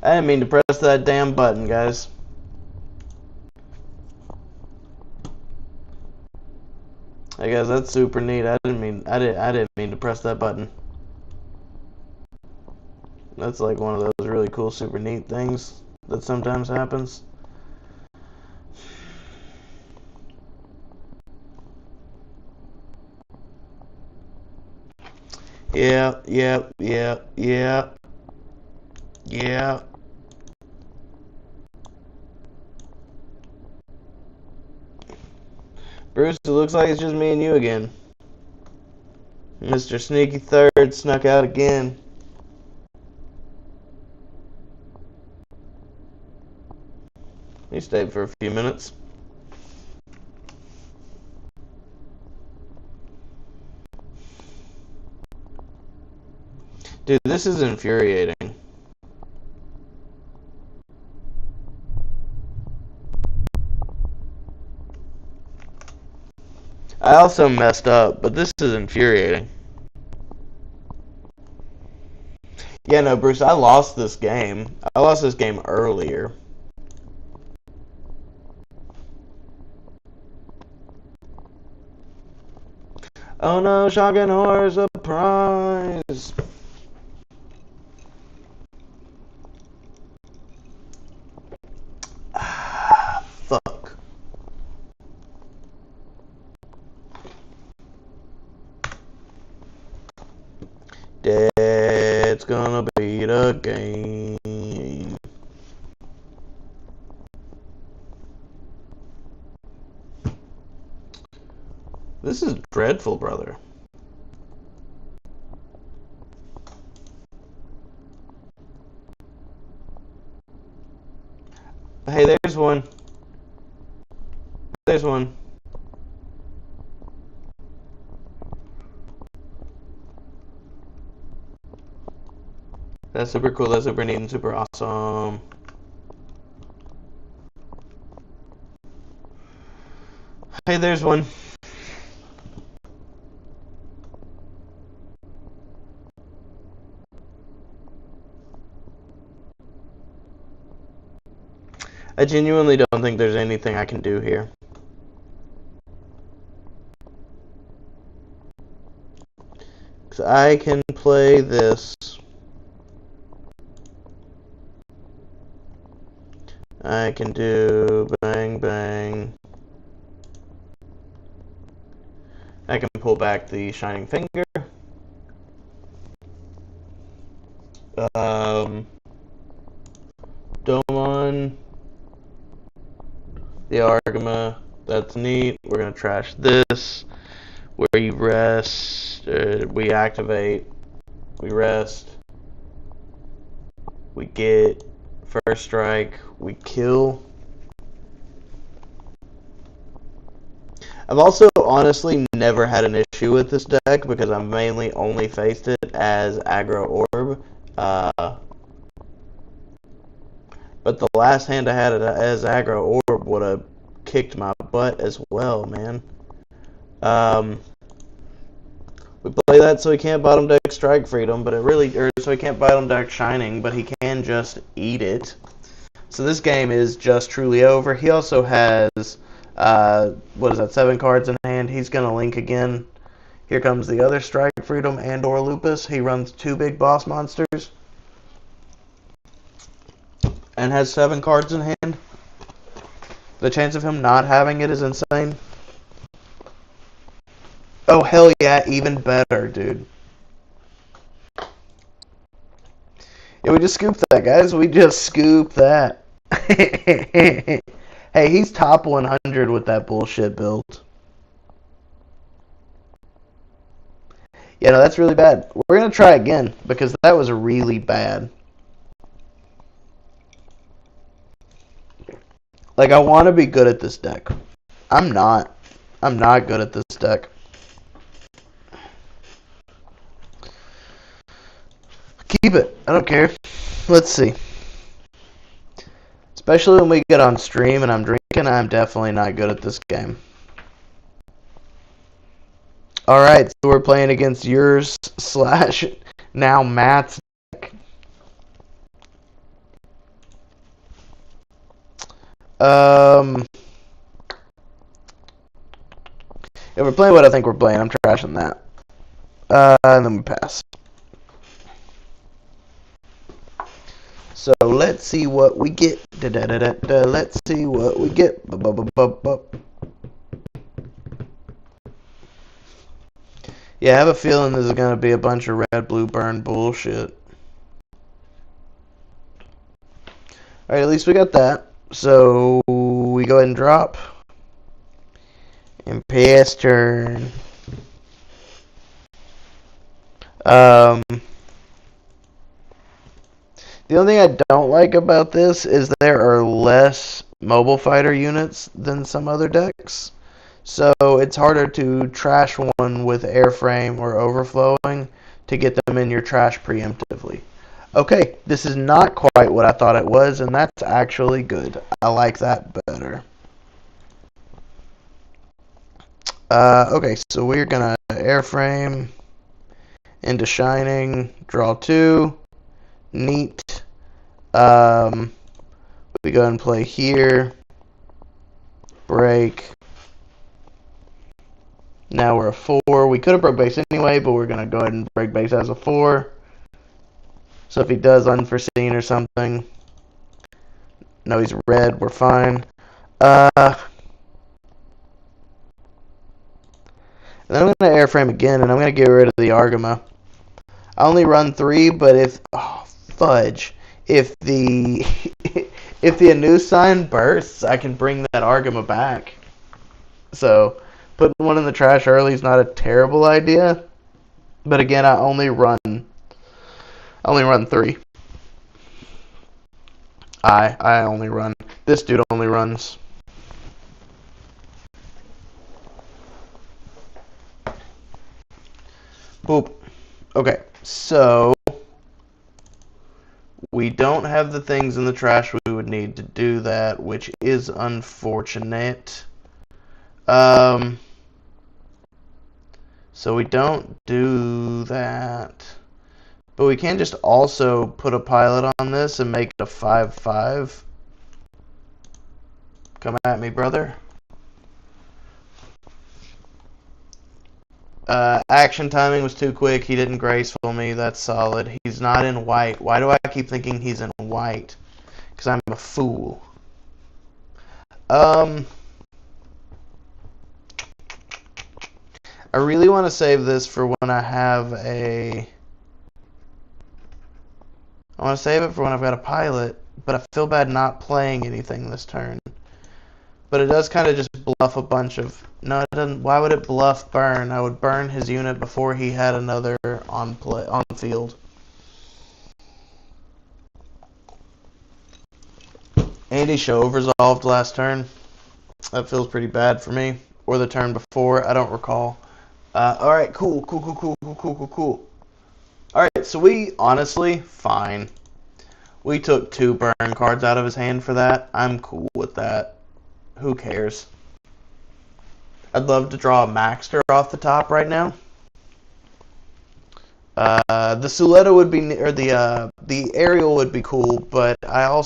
A: I didn't mean to press that damn button, guys. Hey guys, that's super neat. I didn't mean to press that button. That's like one of those really cool, super neat things that sometimes happens. Yeah. Bruce, it looks like it's just me and you again. Mr. Sneaky Third snuck out again. He stayed for a few minutes. Dude, this is infuriating. I also messed up, but this is infuriating. Yeah, no, Bruce, I lost this game. I lost this game earlier. Oh no, Shotgun Horse, a prize! Ah, fuck. Dad's gonna beat the game. This is dreadful, brother. Hey, there's one. There's one. That's super cool. That's super neat and super awesome. Hey, there's one. I genuinely don't think there's anything I can do here. Because I can play this. I can do bang bang. I can pull back the Shining Finger. Domon. The Argama. That's neat. We're going to trash this. Where you rest. We activate. We rest. We get first strike. We kill. I've also honestly never had an issue with this deck because I've mainly only faced it as aggro orb. But the last hand I had it as aggro orb would have kicked my butt as well, man. We play that so he can't bottom deck Strike Freedom, but so he can't bottom deck Shining, but he can just eat it. So this game is just truly over. He also has, what is that, 7 cards in hand. He's going to link again. Here comes the other Strike Freedom and or Lupus. He runs 2 big boss monsters. And has 7 cards in hand. The chance of him not having it is insane. Oh, hell yeah, even better, dude. Yeah, we just scooped that, guys. We just scooped that. Hey, he's top 100 with that bullshit build. Yeah, no, that's really bad. We're going to try again, because that was really bad. Like, I want to be good at this deck. I'm not. I'm not good at this deck. Keep it. I don't care. Let's see. Especially when we get on stream and I'm drinking, I'm definitely not good at this game. Alright, so we're playing against yours / now Matt's deck. If we're playing what I think we're playing, I'm trashing that. And then we pass. So let's see what we get. Let's see what we get. Yeah, I have a feeling this is going to be a bunch of red, blue, burn bullshit. Alright, at least we got that. So we go ahead and drop. And pass turn. The only thing I don't like about this is there are less mobile fighter units than some other decks. So it's harder to trash one with airframe or overflowing to get them in your trash preemptively. Okay, this is not quite what I thought it was, and that's actually good. I like that better. Okay, so we're gonna airframe into Shining, draw 2, neat. We go and play here, break. Now we're a 4. We could have broke base anyway, but we're gonna go ahead and break base as a 4. So if he does unforeseen or something, no, he's red, we're fine. And then I'm gonna airframe again, and I'm gonna get rid of the Argama. I only run 3, but if fudge, if the if the Anu sign bursts, I can bring that Argama back. So putting one in the trash early is not a terrible idea. But again, I only run 3. I only run. This dude only runs. Boop. Okay, so we don't have the things in the trash we would need to do that, which is unfortunate. So we don't do that. But we can just also put a pilot on this and make it a 5/5. Come at me, brother. Action timing was too quick. He didn't graceful me. That's solid. He's not in white. Why do I keep thinking he's in white? Because I'm a fool. I really want to save this for when I have a... I want to save it for when I've got a pilot, but I feel bad not playing anything this turn. But it does kind of just bluff a bunch of... No, it doesn't. Why would it bluff burn? I would burn his unit before he had another on field. Andy show resolved last turn. That feels pretty bad for me. Or the turn before. I don't recall. Alright, cool. Alright, so we honestly, fine. We took 2 burn cards out of his hand for that. I'm cool with that. Who cares? I'd love to draw a Maxter off the top right now. The Suletta would be, or the Aerial would be cool, but I don't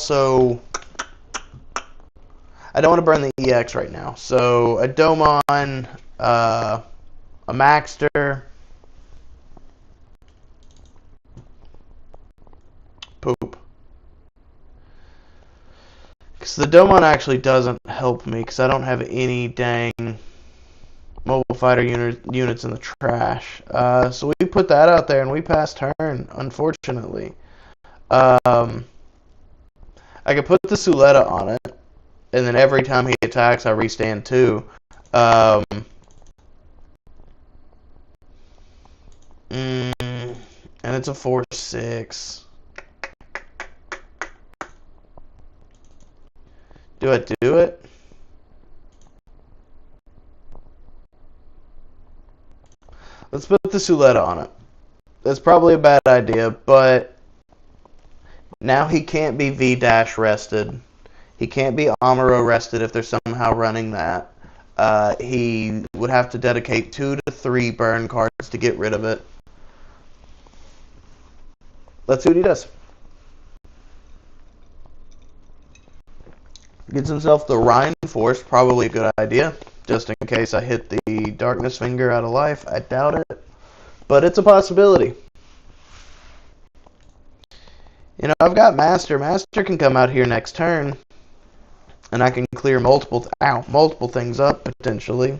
A: want to burn the EX right now. So a Domon, a Maxter, poop. Because the Domon actually doesn't help me, because I don't have any dang mobile fighter units in the trash. So we put that out there and we passed turn, unfortunately. I could put the Suletta on it, and then every time he attacks, I restand 2. And it's a 4/6. Do I do it? Let's put the Suletta on it. That's probably a bad idea, but Now he can't be V-dash rested. He can't be Amuro rested if they're somehow running that. He would have to dedicate 2 to 3 burn cards to get rid of it. Let's see what he does. Gets himself the Rhine Force, probably a good idea, just in case I hit the Darkness Finger out of life. I doubt it, but it's a possibility. You know, I've got Master. Master can come out here next turn, and I can clear multiple things up, potentially.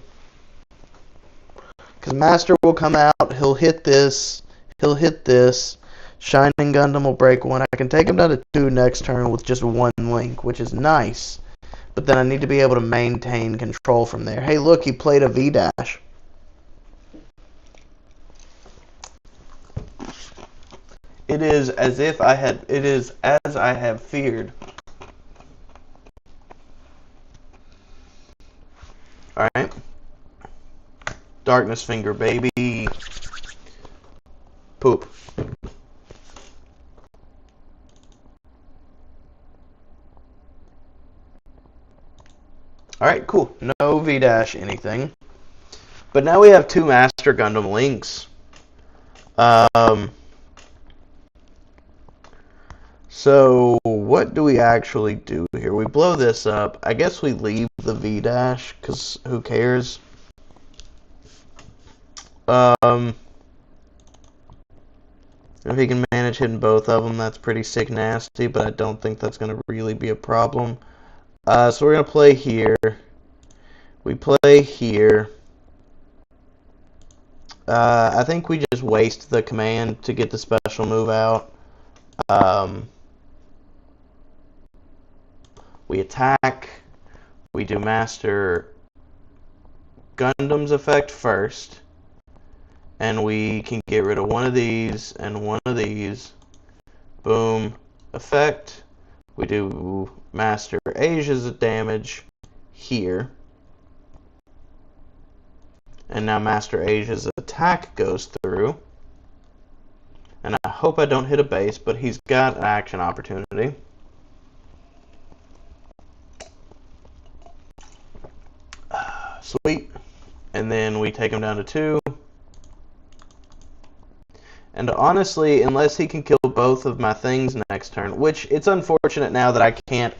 A: Because Master will come out, he'll hit this, Shining Gundam will break 1. I can take him down to 2 next turn with just 1 link, which is nice. But then I need to be able to maintain control from there. Hey, look, he played a V-dash. It is as I have feared. Alright. Darkness Finger, baby. Poop. Alright, cool. No V-dash anything. But now we have 2 Master Gundam links. So, what do we actually do here? We blow this up. I guess we leave the V-dash, because who cares? If he can manage hitting both of them, that's pretty sick nasty, but I don't think that's going to really be a problem. So we're going to play here. We play here. I think we just waste the command to get the special move out. We attack. We do Master Gundam's effect first. And we can get rid of one of these and one of these. Boom. Effect. We do Master Asia's damage here. And now Master Asia's attack goes through. And I hope I don't hit a base, but he's got an action opportunity. Sweet. And then we take him down to 2. And honestly, unless he can kill both of my things next turn, which it's unfortunate now that I can't.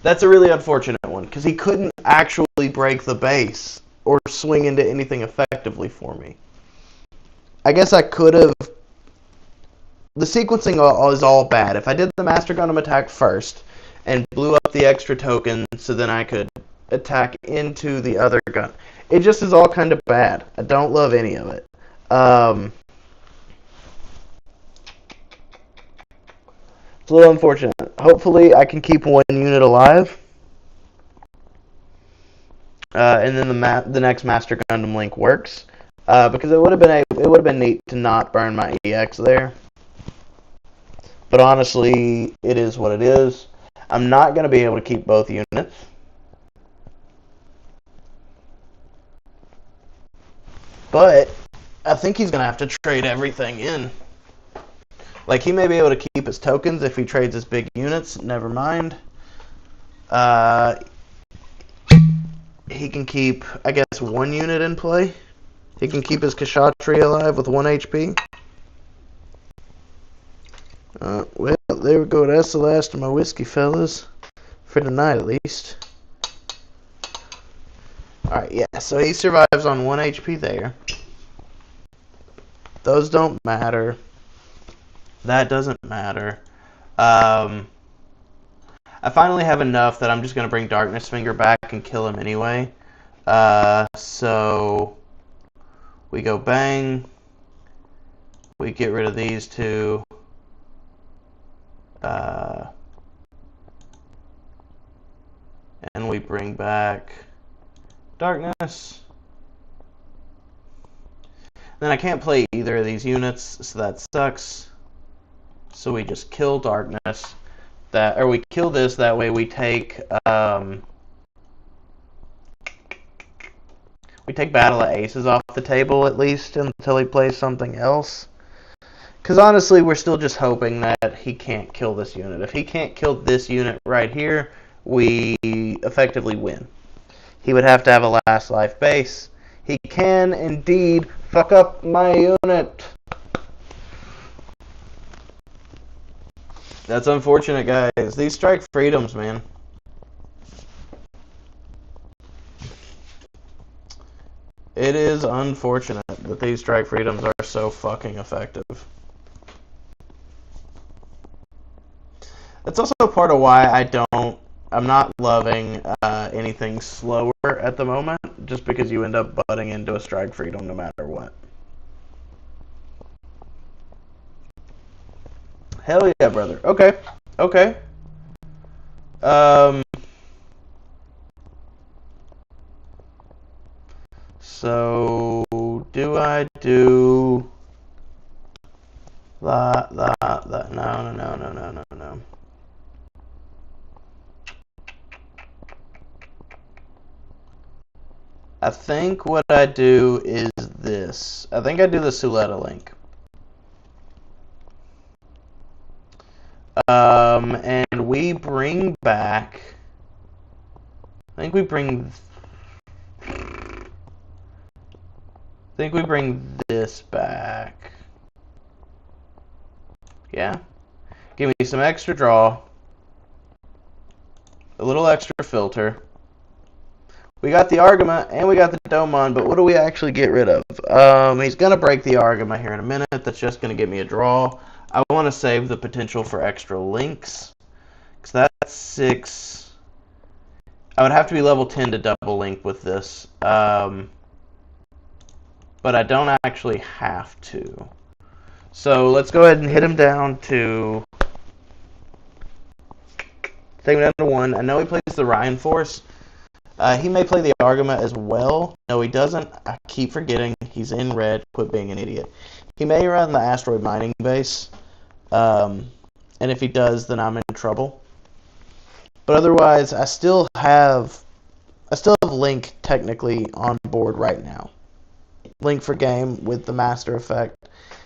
A: That's a really unfortunate one, because he couldn't actually break the base or swing into anything effectively for me. I guess I could have. The sequencing is all bad. If I did the Master Gundam attack first and blew up the extra token so then I could attack into the other gun. It just is all kind of bad. I don't love any of it. It's a little unfortunate. Hopefully I can keep 1 unit alive. And then the next Master Gundam link works. Because it would have been neat to not burn my EX there. But honestly, it is what it is. I'm not going to be able to keep both units. But I think he's going to have to trade everything in. Like, he may be able to keep his tokens if he trades his big units. Never mind. He can keep, I guess, 1 unit in play. He can keep his Kshatriya alive with 1 HP. Well, there we go. That's the last of my whiskey, fellas. For tonight, at least. Alright, yeah. So he survives on 1 HP there. Those don't matter. That doesn't matter. I finally have enough that I'm just going to bring Darkness Finger back and kill him anyway. So we go bang. We get rid of these 2. And we bring back Darkness. Then I can't play either of these units, so that sucks. So we just kill Darkness. We kill this, that way we take Battle of Aces off the table at least until he plays something else. Because honestly, we're still just hoping that he can't kill this unit. If he can't kill this unit right here, we effectively win. He would have to have a last life base. He can indeed fuck up my unit. That's unfortunate, guys. These strike freedoms, man. It is unfortunate that these strike freedoms are so fucking effective. That's also part of why I'm not loving anything slower at the moment, just because you end up butting into a strike freedom no matter what. Hell yeah, brother. Okay. Okay. So do I do that? No. I think what I do is this. I think I do the Suletta link. And we bring back. I think we bring this back. Yeah. Give me some extra draw. A little extra filter. We got the Argama and we got the Domon, but what do we actually get rid of? He's going to break the Argama here in a minute. That's just going to get me a draw. I want to save the potential for extra links. Because that's 6. I would have to be level 10 to double link with this. But I don't actually have to. So let's go ahead and hit him down to... Take him down to 1. I know he plays the Ryan Force. He may play the Argama as well. No, he doesn't. I keep forgetting. He's in red. Quit being an idiot. He may run the Asteroid Mining Base. And if he does, then I'm in trouble. But otherwise, I still have Link technically on board right now. Link for game with the Master Effect.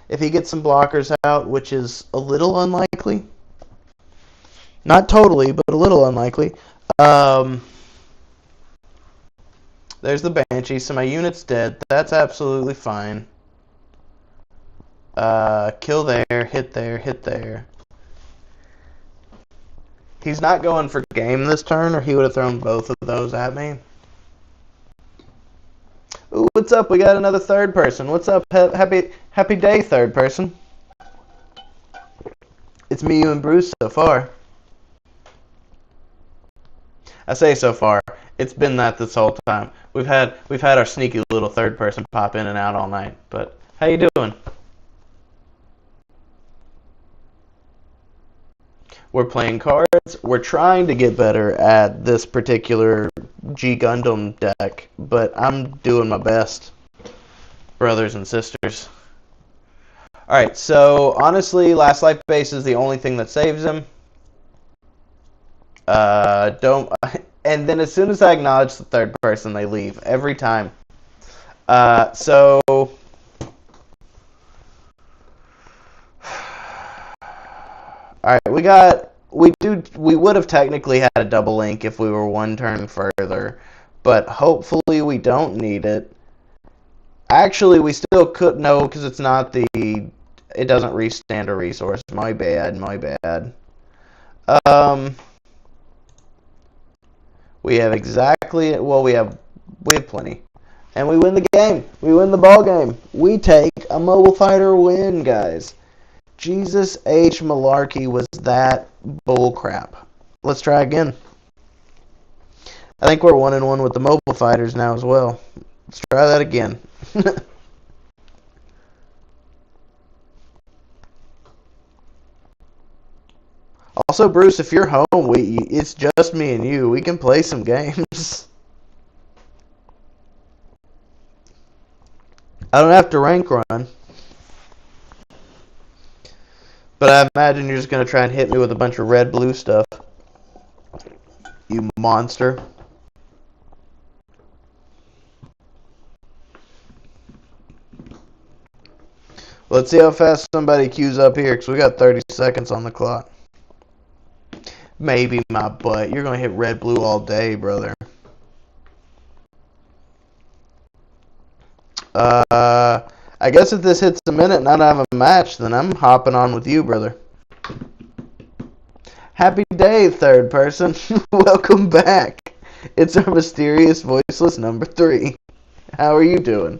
A: If he gets some blockers out, which is a little unlikely. Not totally, but a little unlikely. There's the Banshee, so my unit's dead. That's absolutely fine. Kill there, hit there, hit there. He's not going for game this turn, or he would have thrown both of those at me. Ooh, what's up? We got another third person. What's up? Happy day, third person. It's me, you, and Bruce so far. I say so far. It's been that this whole time. We've had our sneaky little third person pop in and out all night. But how you doing? We're playing cards. We're trying to get better at this particular G Gundam deck, but I'm doing my best, brothers and sisters. Alright, so honestly, Last Life Base is the only thing that saves him. And then as soon as I acknowledge the third person, they leave every time. So all right, we would have technically had a double link if we were one turn further, but hopefully we don't need it. Actually, we still could no, because it's not it doesn't restand a resource. My bad. We have we have plenty. And we win the game. We win the ball game. We take a mobile fighter win, guys. Jesus H. Malarkey, was that bullcrap. Let's try again. I think we're 1-1 with the mobile fighters now as well. Let's try that again. Also, Bruce, if you're home, it's just me and you. We can play some games. I don't have to rank run. But I imagine you're just going to try and hit me with a bunch of red-blue stuff. You monster. Let's see how fast somebody queues up here, because we got 30 seconds on the clock. Maybe my butt. You're going to hit red, blue all day, brother. I guess if this hits a minute and I don't have a match, then I'm hopping on with you, brother. Happy day, third person. Welcome back. It's our mysterious voiceless number 3. How are you doing?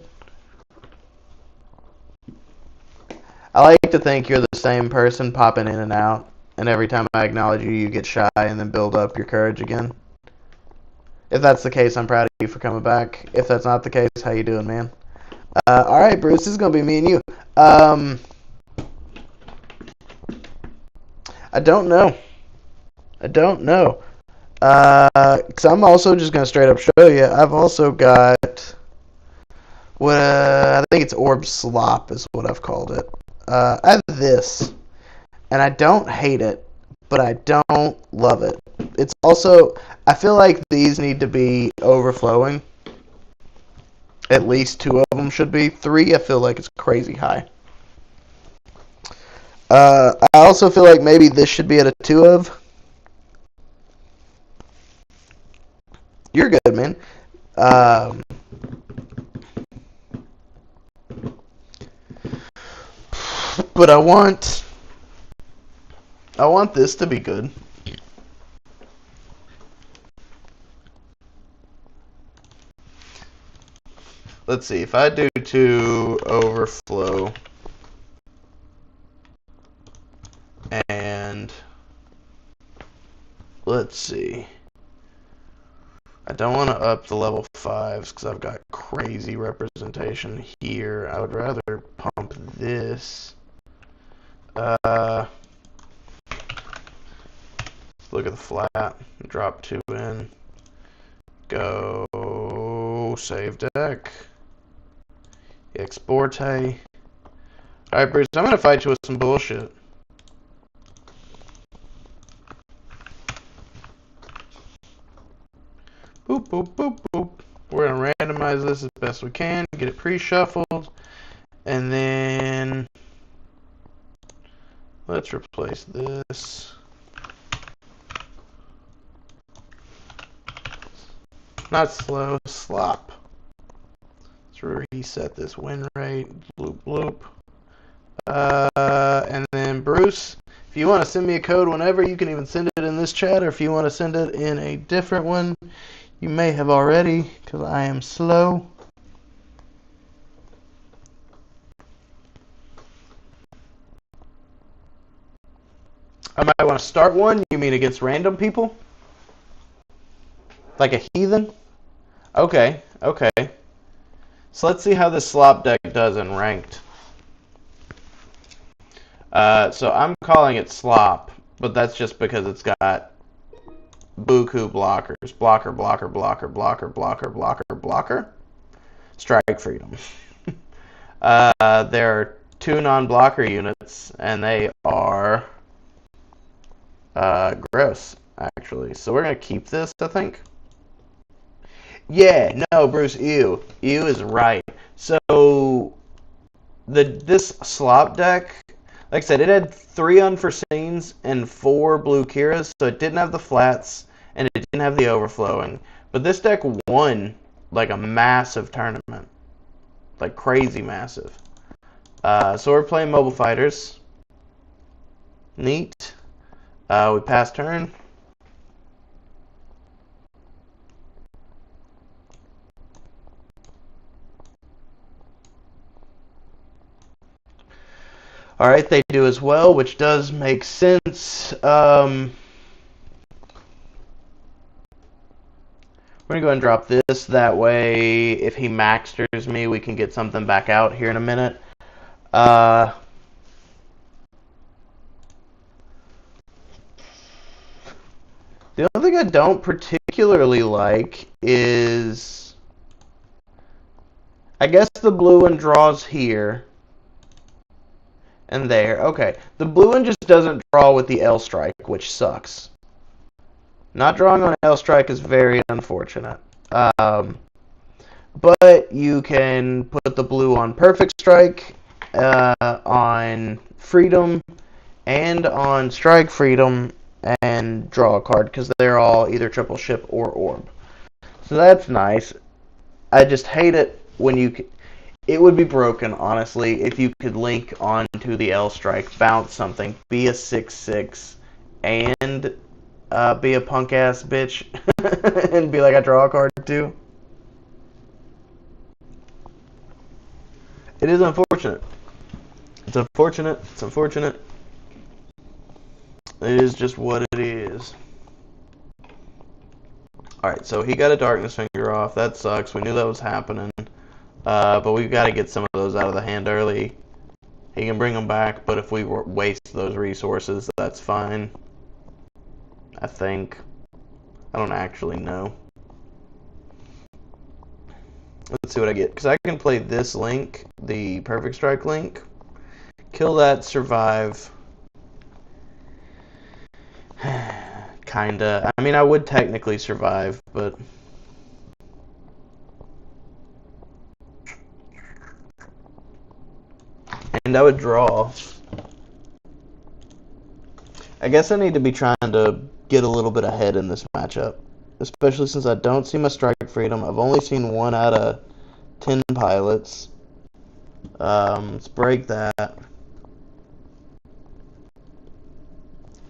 A: I like to think you're the same person popping in and out, and every time I acknowledge you, you get shy and then build up your courage again. If that's the case, I'm proud of you for coming back. If that's not the case, how you doing, man? Alright, Bruce, this is going to be me and you. I don't know. Because I'm also just going to straight up show you. I've also got what I think it's Orb Slop is what I've called it. I have this, and I don't hate it, but I don't love it. It's also, I feel like these need to be overflowing. At least 2 of them should be. 3, I feel like it's crazy high. I also feel like maybe this should be at a 2 of. You're good, man. But I want this to be good. Let's see, if I do 2 overflow and let's see, I don't want to up the level 5s because I've got crazy representation here. I would rather pump this. Look at the flat, drop 2 in, go save deck, export. Alright, Bruce, I'm gonna fight you with some bullshit. Boop, boop, boop, boop. We're gonna randomize this as best we can, get it pre-shuffled, and then let's replace this. Not slow, slop. Let's reset this win rate. Bloop, bloop. And then Bruce, if you want to send me a code whenever, you can even send it in this chat, or if you want to send it in a different one, you may have already, because I am slow. I might want to start one. You mean against random people? Like a heathen? Okay, okay. So let's see how this slop deck does in ranked. So I'm calling it slop, but that's just because it's got buku blockers. Blocker, blocker, blocker, blocker, blocker, blocker, blocker. Strike freedom. There are 2 non-blocker units, and they are gross, actually. So we're going to keep this, I think. Yeah, no, Bruce, ew. Ew is right. So, this slop deck, like I said, it had 3 unforeseens and 4 blue Kiras, so it didn't have the flats, and it didn't have the overflowing. But this deck won, like, a massive tournament. Like, crazy massive. So we're playing Mobile Fighters. Neat. We pass turn. Alright, they do as well, which does make sense. We're going to go ahead and drop this. That way, if he maxters me, we can get something back out here in a minute. The only thing I don't particularly like is, I guess the blue one draws here and there. Okay, the blue one just doesn't draw with the L strike, which sucks. Not drawing on L strike is very unfortunate. But you can put the blue on perfect strike, on Freedom and on Strike Freedom and draw a card because they're all either triple ship or orb. So that's nice. I just hate it when it would be broken, honestly, if you could link onto the L Strike, bounce something, be a 6/6, and be a punk ass bitch, and be like, I draw a card too. It is unfortunate. It's unfortunate. It's unfortunate. It is just what it is. Alright, so he got a Darkness Finger off. That sucks. We knew that was happening. But we've got to get some of those out of the hand early. He can bring them back, but if we waste those resources, that's fine. I think. I don't actually know. Let's see what I get. Because I can play this link, the Perfect Strike link. Kill that, survive. Kinda. I mean, I would technically survive, but... And I would draw. I guess I need to be trying to get a little bit ahead in this matchup. Especially since I don't see my Strike Freedom. I've only seen 1 out of 10 pilots. Let's break that.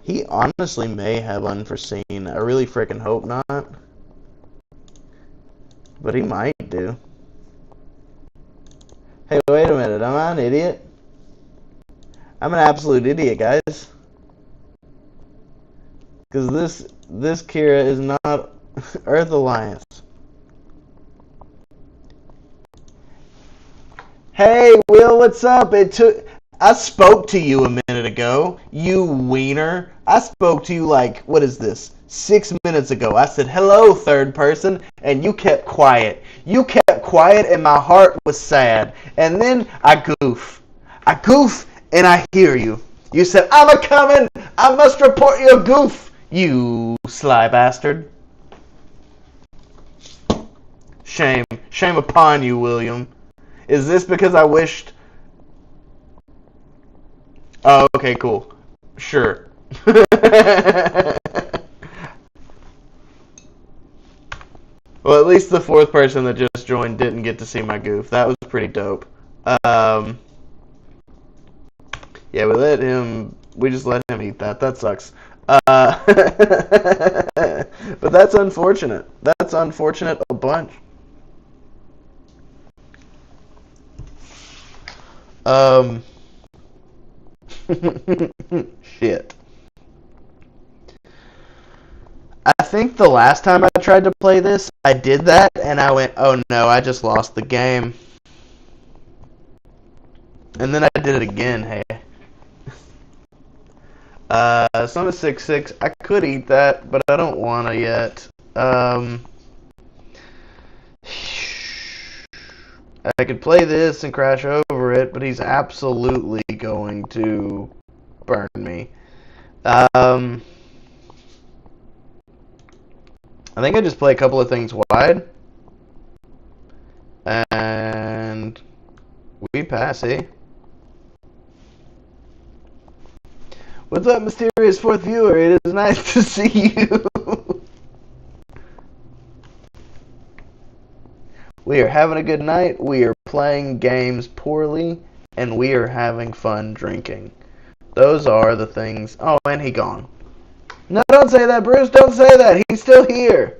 A: He honestly may have Unforeseen. I really freaking hope not. But he might do. Hey, wait a minute. Am I an idiot? I'm an absolute idiot, guys. Because this Kira is not Earth Alliance. Hey, Will, what's up? I spoke to you a minute ago, you wiener. I spoke to you like, what is this, 6 minutes ago. I said, hello, third person, and you kept quiet. You kept quiet, and my heart was sad. And then I goof. And I hear you. You said, I'm a-coming. I must report your goof, you sly bastard. Shame. Shame upon you, William. Is this because I wished... Oh, okay, cool. Sure. Well, at least the fourth person that just joined didn't get to see my goof. That was pretty dope. Yeah, we just let him eat that. That sucks. But that's unfortunate. That's unfortunate a bunch. Shit. I think the last time I tried to play this, I did that, and I went, oh no, I just lost the game. And then I did it again, hey. So I'm a 6/6. I could eat that, but I don't want to yet. I could play this and crash over it, but he's absolutely going to burn me. I think I just play a couple of things wide. And we pass, eh? What's up, mysterious fourth viewer? It is nice to see you. We are having a good night. We are playing games poorly, and we are having fun drinking. Those are the things. Oh, and he gone. No, don't say that, Bruce. Don't say that. He's still here.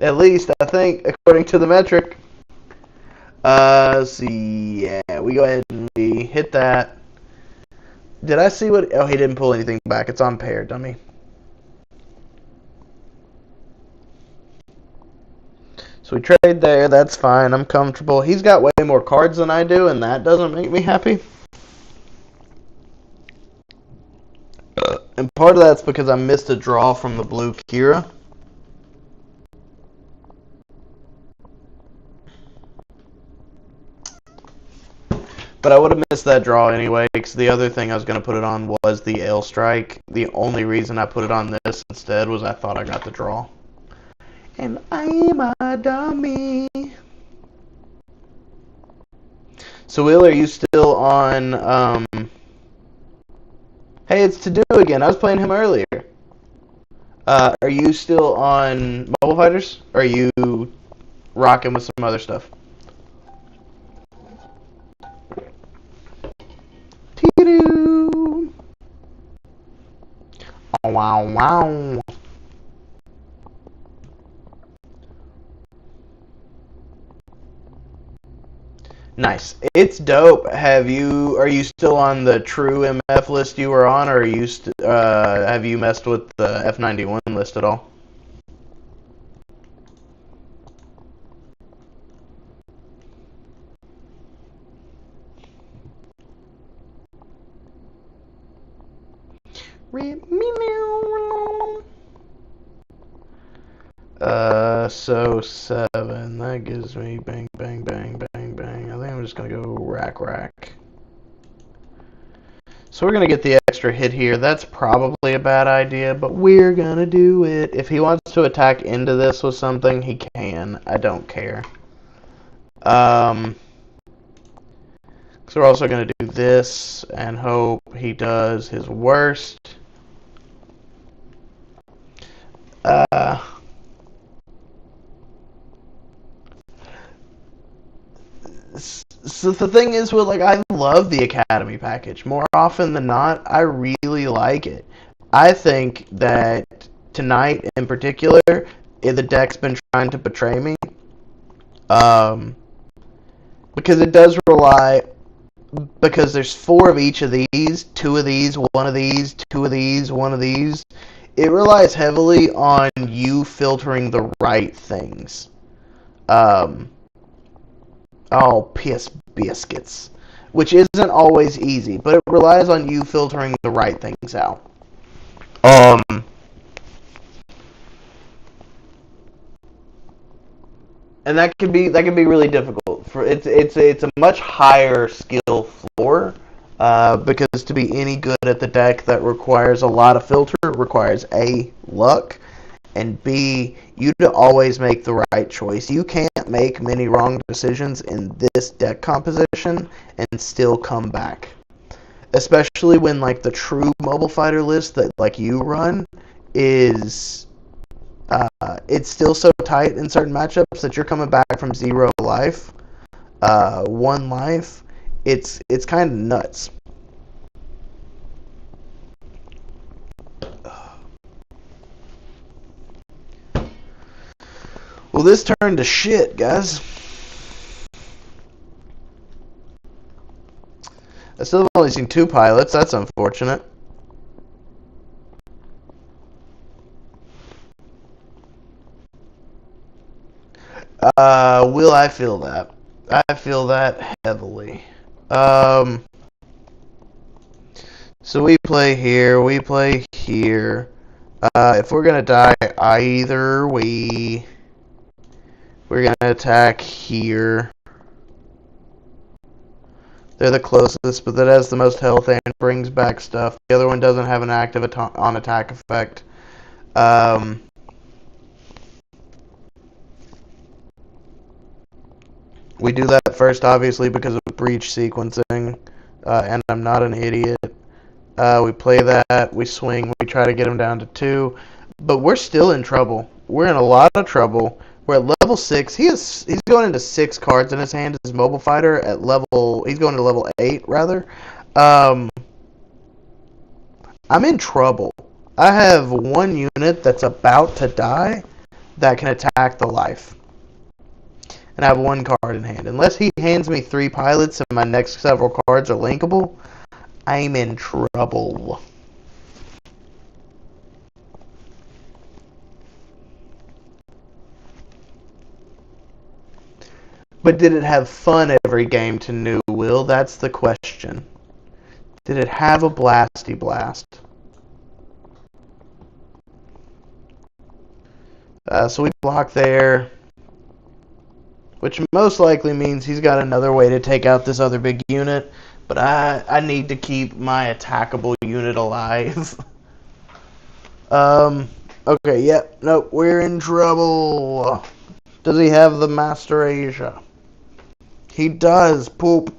A: At least, I think, according to the metric. See, yeah, we go ahead and we hit that. Did I see what... Oh, he didn't pull anything back. It's on pair, dummy. So we trade there. That's fine. I'm comfortable. He's got way more cards than I do, and that doesn't make me happy. And part of that's because I missed a draw from the blue Kira. But I would have missed that draw anyway, because the other thing I was going to put it on was the L Strike. The only reason I put it on this instead was I thought I got the draw. And I'm a dummy. So, Will, are you still on, hey, it's To Do again. I was playing him earlier. Are you still on Mobile Fighters? Or are you rocking with some other stuff? Tee-doo. Wow, wow. Nice. It's dope. Are you still on the true MF list you were on, or have you messed with the F91 list at all? So 7. That gives me bang, bang, bang, bang, bang. I think I'm just gonna go rack, rack. So we're gonna get the extra hit here. That's probably a bad idea, but we're gonna do it. If he wants to attack into this with something, he can. I don't care. So we're also gonna do this and hope he does his worst. So the thing is, with like, I love the Academy package. More often than not, I really like it. I think that tonight, in particular, the deck's been trying to betray me. Because it does rely, because there's 4 of each of these, 2 of these, 1 of these, 2 of these, 1 of these. It relies heavily on you filtering the right things. Oh, piss biscuits. Which isn't always easy, but it relies on you filtering the right things out. And that can be really difficult. It's a much higher skill floor. Because to be any good at the deck that requires a lot of filter requires A, luck, and B, you to always make the right choice. You can't make many wrong decisions in this deck composition and still come back. Especially when like the true mobile fighter list that like you run is it's still so tight in certain matchups that you're coming back from 0 life, 1 life. It's kind of nuts. Well, this turned to shit, guys. I still have only seen 2 pilots. That's unfortunate. Will I feel that? I feel that heavily. So we play here. We play here. If we're gonna die either way, we're gonna attack here. They're the closest, but that has the most health and brings back stuff. The other one doesn't have an active on attack effect. We do that first, obviously, because of breach sequencing, and I'm not an idiot. We play that, we swing, we try to get him down to 2, but we're still in trouble. We're in a lot of trouble. We're at level 6. He's going into 6 cards in his hand as mobile fighter at level. He's going to level 8 rather. I'm in trouble. I have 1 unit that's about to die that can attack the life. And I have 1 card in hand. Unless he hands me 3 pilots and my next several cards are linkable, I'm in trouble. But did it have fun every game to New Will? That's the question. Did it have a blasty blast? So we block there, which most likely means he's got another way to take out this other big unit, but I need to keep my attackable unit alive. Okay, yep, nope, we're in trouble. Does he have the Master Asia? He does, poop.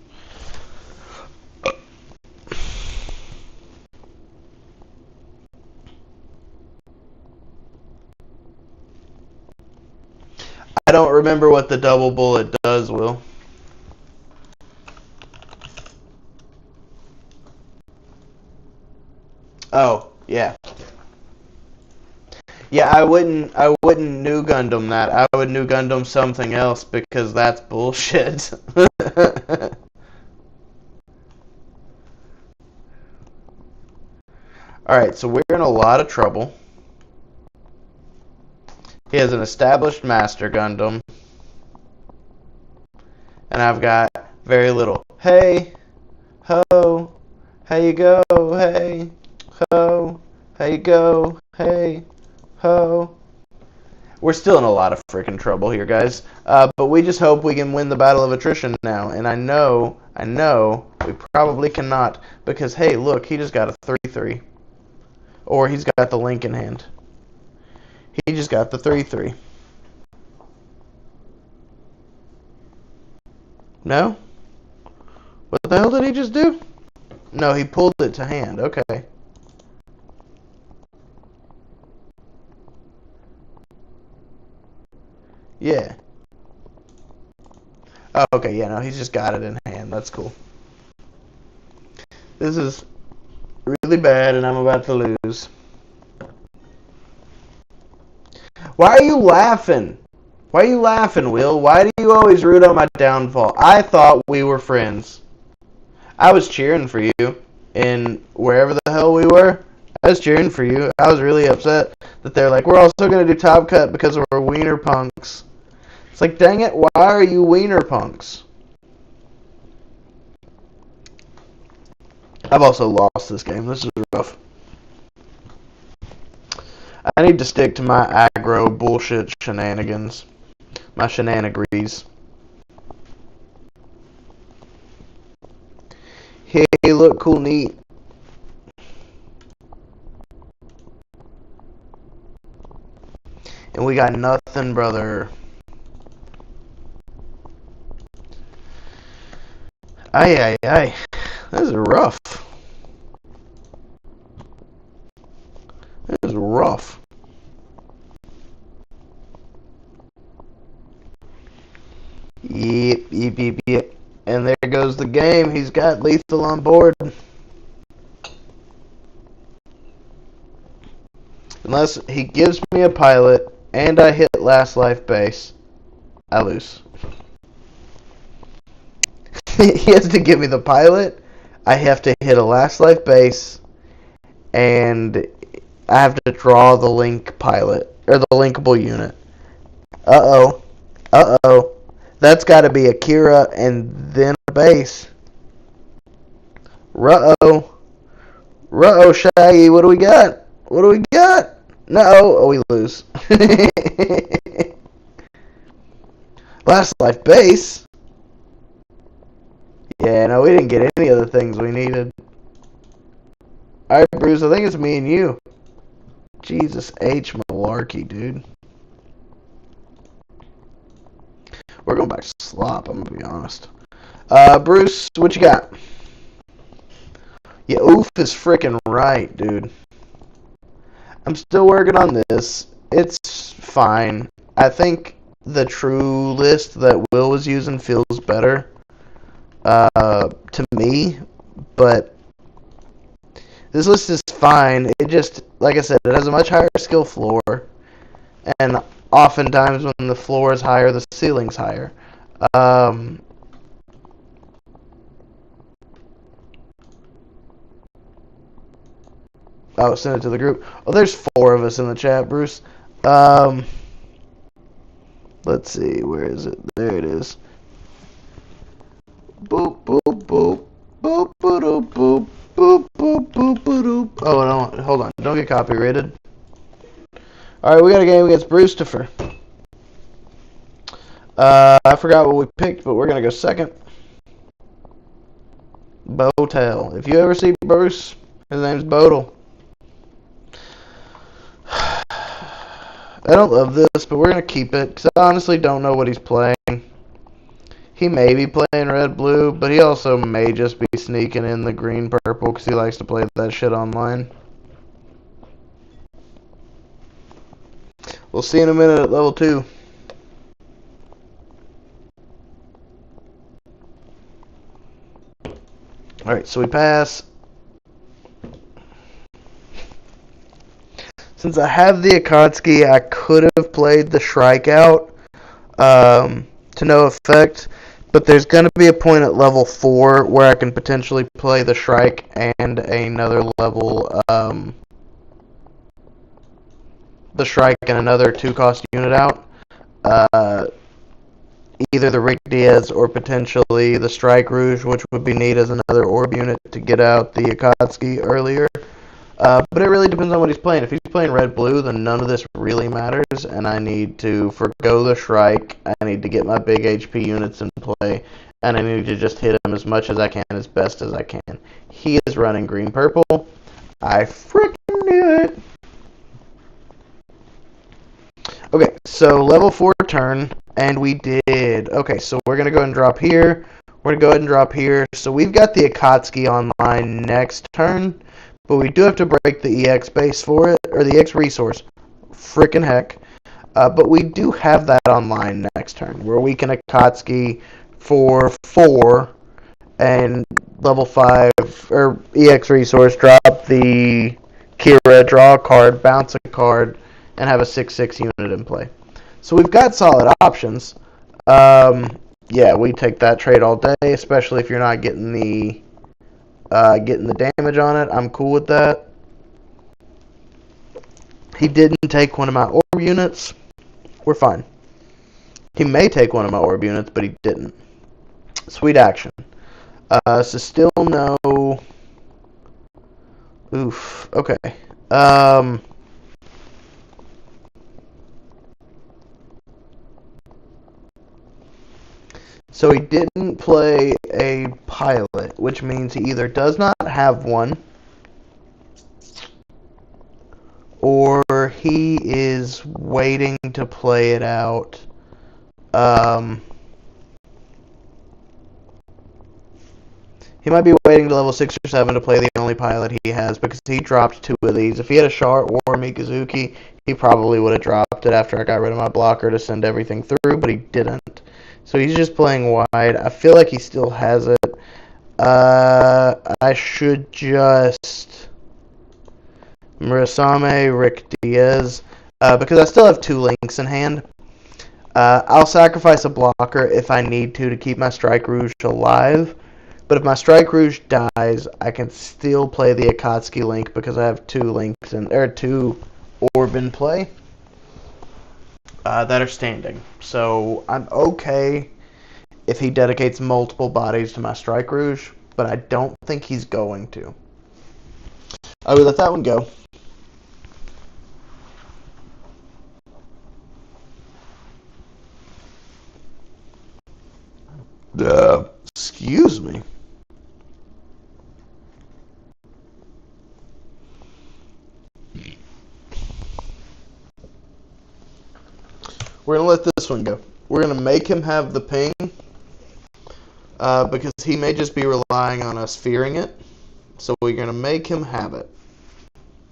A: I don't remember what the double bullet does, Will. Oh, yeah. Yeah, I wouldn't new Gundam that. I would new Gundam something else because that's bullshit. Alright, so we're in a lot of trouble. He has an established Master Gundam. And I've got very little. Hey, ho, how you go, hey, ho, how you go, hey, ho. We're still in a lot of freaking trouble here, guys. But we just hope we can win the battle of attrition now. And I know, we probably cannot. Because, hey, look, he just got a 3-3. Or he's got the link in hand. He just got the 3-3. No? What the hell did he just do? No, he pulled it to hand. Okay. Yeah. Oh, okay, yeah, no, he's just got it in hand. That's cool. This is really bad, and I'm about to lose. Why are you laughing? Why are you laughing, Will? Why do you always root on my downfall? I thought we were friends. I was cheering for you, and wherever the hell we were, I was cheering for you. I was really upset that they're like, we're also going to do Top Cut because we're wiener punks. It's like, dang it, why are you wiener punks? I've also lost this game. This is rough. I need to stick to my aggro bullshit shenanigans. My shenanigans. Hey, look, cool, neat. And we got nothing, brother. Aye, aye, aye. This is rough. This is rough. Yep, yep, yep, yep. And there goes the game. He's got lethal on board. Unless he gives me a pilot and I hit last life base, I lose. He has to give me the pilot. I have to hit a last life base, and I have to draw the link pilot or the linkable unit. Uh-oh. Uh-oh. That's got to be Akira and then a base. Ruh-oh. Ruh-oh, Shaggy. What do we got? What do we got? No. Oh, we lose. Last life base? Yeah, no, we didn't get any of the things we needed. Alright, Bruce, I think it's me and you. Jesus H. Malarkey, dude. We're going back to slop, I'm gonna be honest. Bruce, what you got? Yeah, oof is freaking right, dude. I'm still working on this. It's fine. I think the true list that Will was using feels better to me, but this list is fine. It just, like I said, it has a much higher skill floor, and oftentimes when the floor is higher, the ceiling's higher. Oh, send it to the group. Oh, there's 4 of us in the chat, Bruce. Let's see, where is it? There it is. Boop, boop, boop. Boop, boop, boop. Boop, boop, boop, boop. Oh, no, hold on. Don't get copyrighted. Alright, we got a game against Brewstifer. I forgot what we picked, but we're going to go second. Botel. If you ever see Bruce, his name's Bodel. I don't love this, but we're going to keep it, because I honestly don't know what he's playing. He may be playing red-blue, but he also may just be sneaking in the green-purple, because he likes to play that shit online. We'll see in a minute at level 2. Alright, so we pass. Since I have the Akatsuki, I could have played the Shrike out to no effect, but there's going to be a point at level 4 where I can potentially play the Shrike and another level, the Shrike and another 2-cost unit out. Either the Rick Diaz or potentially the Strike Rouge, which would be neat as another orb unit to get out the Akatsuki earlier. But it really depends on what he's playing. If he's playing red-blue, then none of this really matters, and I need to forgo the Shrike. I need to get my big HP units in play, and I need to just hit him as much as I can, as best as I can. He is running green-purple. I freaking knew it! Okay, so level 4 turn, and we did. Okay, so we're going to go ahead and drop here. We're going to go ahead and drop here. So we've got the Akatsuki online next turn, but we do have to break the EX base for it, or the EX resource. Frickin' heck. But we do have that online next turn, where we can Akatsuki for 4, and level 5, or EX resource, drop the Kira, draw a card, bounce a card, and have a 6/6 unit in play. So we've got solid options. Yeah, we take that trade all day, especially if you're not getting the damage on it. I'm cool with that. He didn't take one of my orb units. We're fine. He may take one of my orb units, but he didn't. Sweet action. So still no. Oof. Okay. So he didn't play a pilot, which means he either does not have one, or he is waiting to play it out. He might be waiting to level 6 or 7 to play the only pilot he has, because he dropped 2 of these. If he had a Char or Mikazuki, he probably would have dropped it after I got rid of my blocker to send everything through, but he didn't. So he's just playing wide. I feel like he still has it. I should just Murasame, Rick Diaz, because I still have 2 links in hand. I'll sacrifice a blocker if I need to keep my Strike Rouge alive. But if my Strike Rouge dies, I can still play the Akatsuki link because I have 2 links in, or 2 orb in play that are standing. So I'm okay if he dedicates multiple bodies to my Strike Rouge, but I don't think he's going to. I will let that one go. Excuse me. We're going to let this one go. We're going to make him have the ping, because he may just be relying on us fearing it. So we're going to make him have it.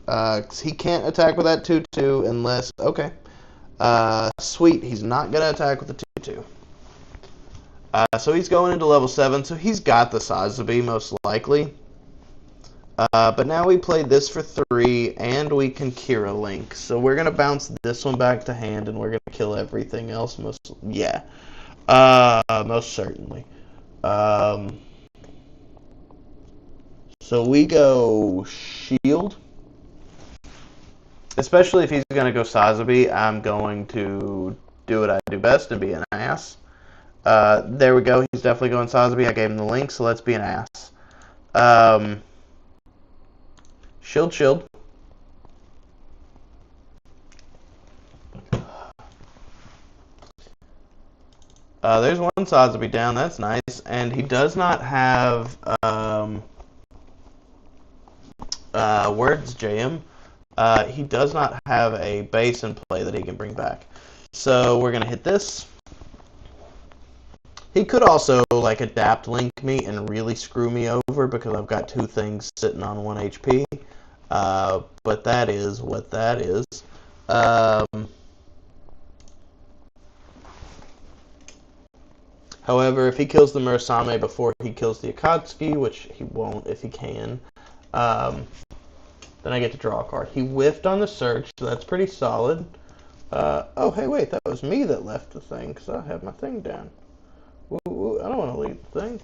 A: Because he can't attack with that 2/2 unless... Okay. Sweet. He's not going to attack with the 2/2. So he's going into level 7, so he's got the Sazabi most likely. But now we played this for 3, and we can Kira Link. So we're going to bounce this one back to hand, and we're going to kill everything else. Most certainly. So we go Shield. Especially if he's going to go Sazabi, I'm going to do what I do best and be an ass. There we go. He's definitely going Sazabi. I gave him the link, so let's be an ass. Shield. There's one Sazabi down. That's nice. And he does not have... words, JM. He does not have a base in play that he can bring back. So we're going to hit this. He could also, like, adapt link me and really screw me over because I've got 2 things sitting on 1 HP. But that is what that is. However, if he kills the Murasame before he kills the Akatsuki, which he won't if he can, then I get to draw a card. He whiffed on the search, so that's pretty solid. Oh, hey, wait, that was me that left the thing, because I have my thing down. Ooh, I don't want to leave the thing.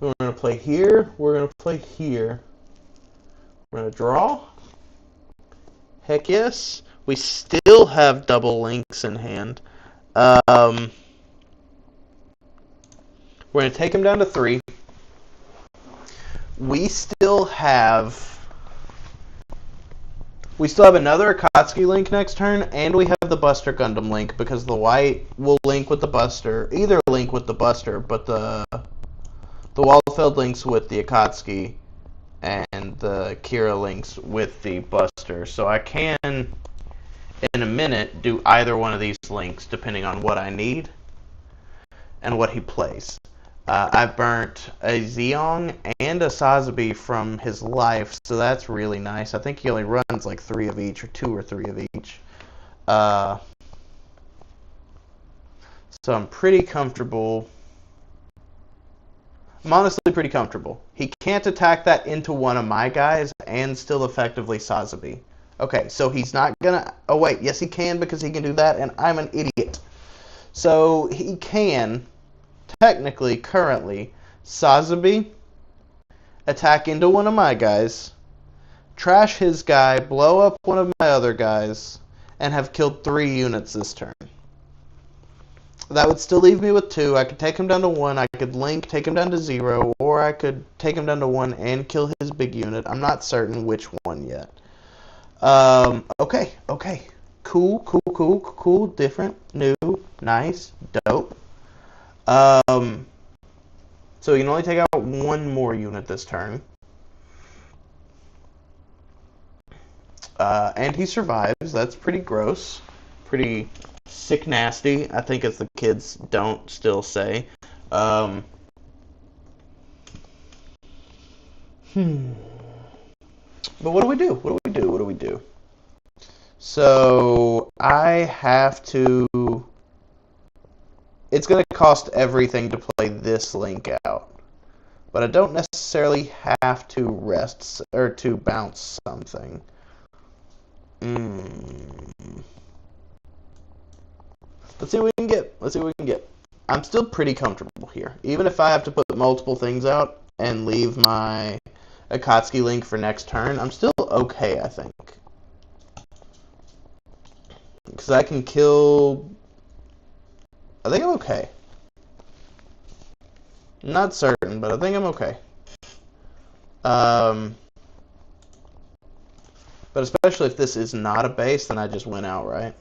A: We're going to play here. We're going to play here. We're going to draw. Heck yes. We still have double links in hand. We're going to take him down to 3. We still have another Akatsuki link next turn, and we have the Buster Gundam link, because the white will link with the Buster, either link with the Buster, but the Waldfeld links with the Akatsuki, and the Kira links with the Buster. So I can, in a minute, do either one of these links, depending on what I need and what he plays. I burnt a Zeong and a Sazabi from his life, so that's really nice. I think he only runs like 3 of each, or 2 or 3 of each. So I'm pretty comfortable. I'm honestly pretty comfortable. He can't attack that into one of my guys and still effectively Sazabi. Okay, so he's not gonna... Oh wait, yes he can, because he can do that, and I'm an idiot. So he can... technically, currently, Sazabi, attack into one of my guys, trash his guy, blow up one of my other guys, and have killed 3 units this turn. That would still leave me with 2. I could take him down to 1, I could link, take him down to 0, or I could take him down to 1 and kill his big unit. I'm not certain which one yet. Okay. Cool, different, new, nice, dope. So you can only take out 1 more unit this turn. And he survives. That's pretty gross. Pretty sick nasty, I think, as the kids don't still say. But what do we do? What do we do? So I have to... It's going to cost everything to play this link out. But I don't necessarily have to rest or to bounce something. Let's see what we can get. I'm still pretty comfortable here. Even if I have to put multiple things out and leave my Akatsuki link for next turn, I'm still okay, I think. Because I can kill... I think I'm okay. Not certain, but I think I'm okay. But especially if this is not a base, then I just win outright.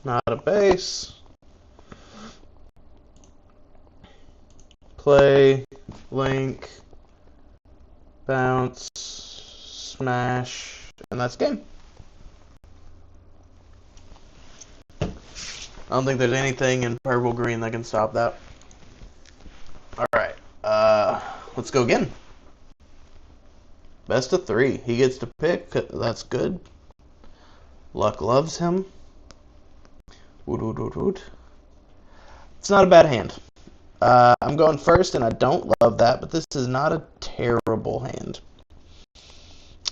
A: Not a base. Play, link, bounce, smash, and that's game. I don't think there's anything in purple green that can stop that. Alright, let's go again. Best of 3. He gets to pick. That's good. Luck loves him. It's not a bad hand. I'm going first, and I don't love that, but this is not a terrible hand.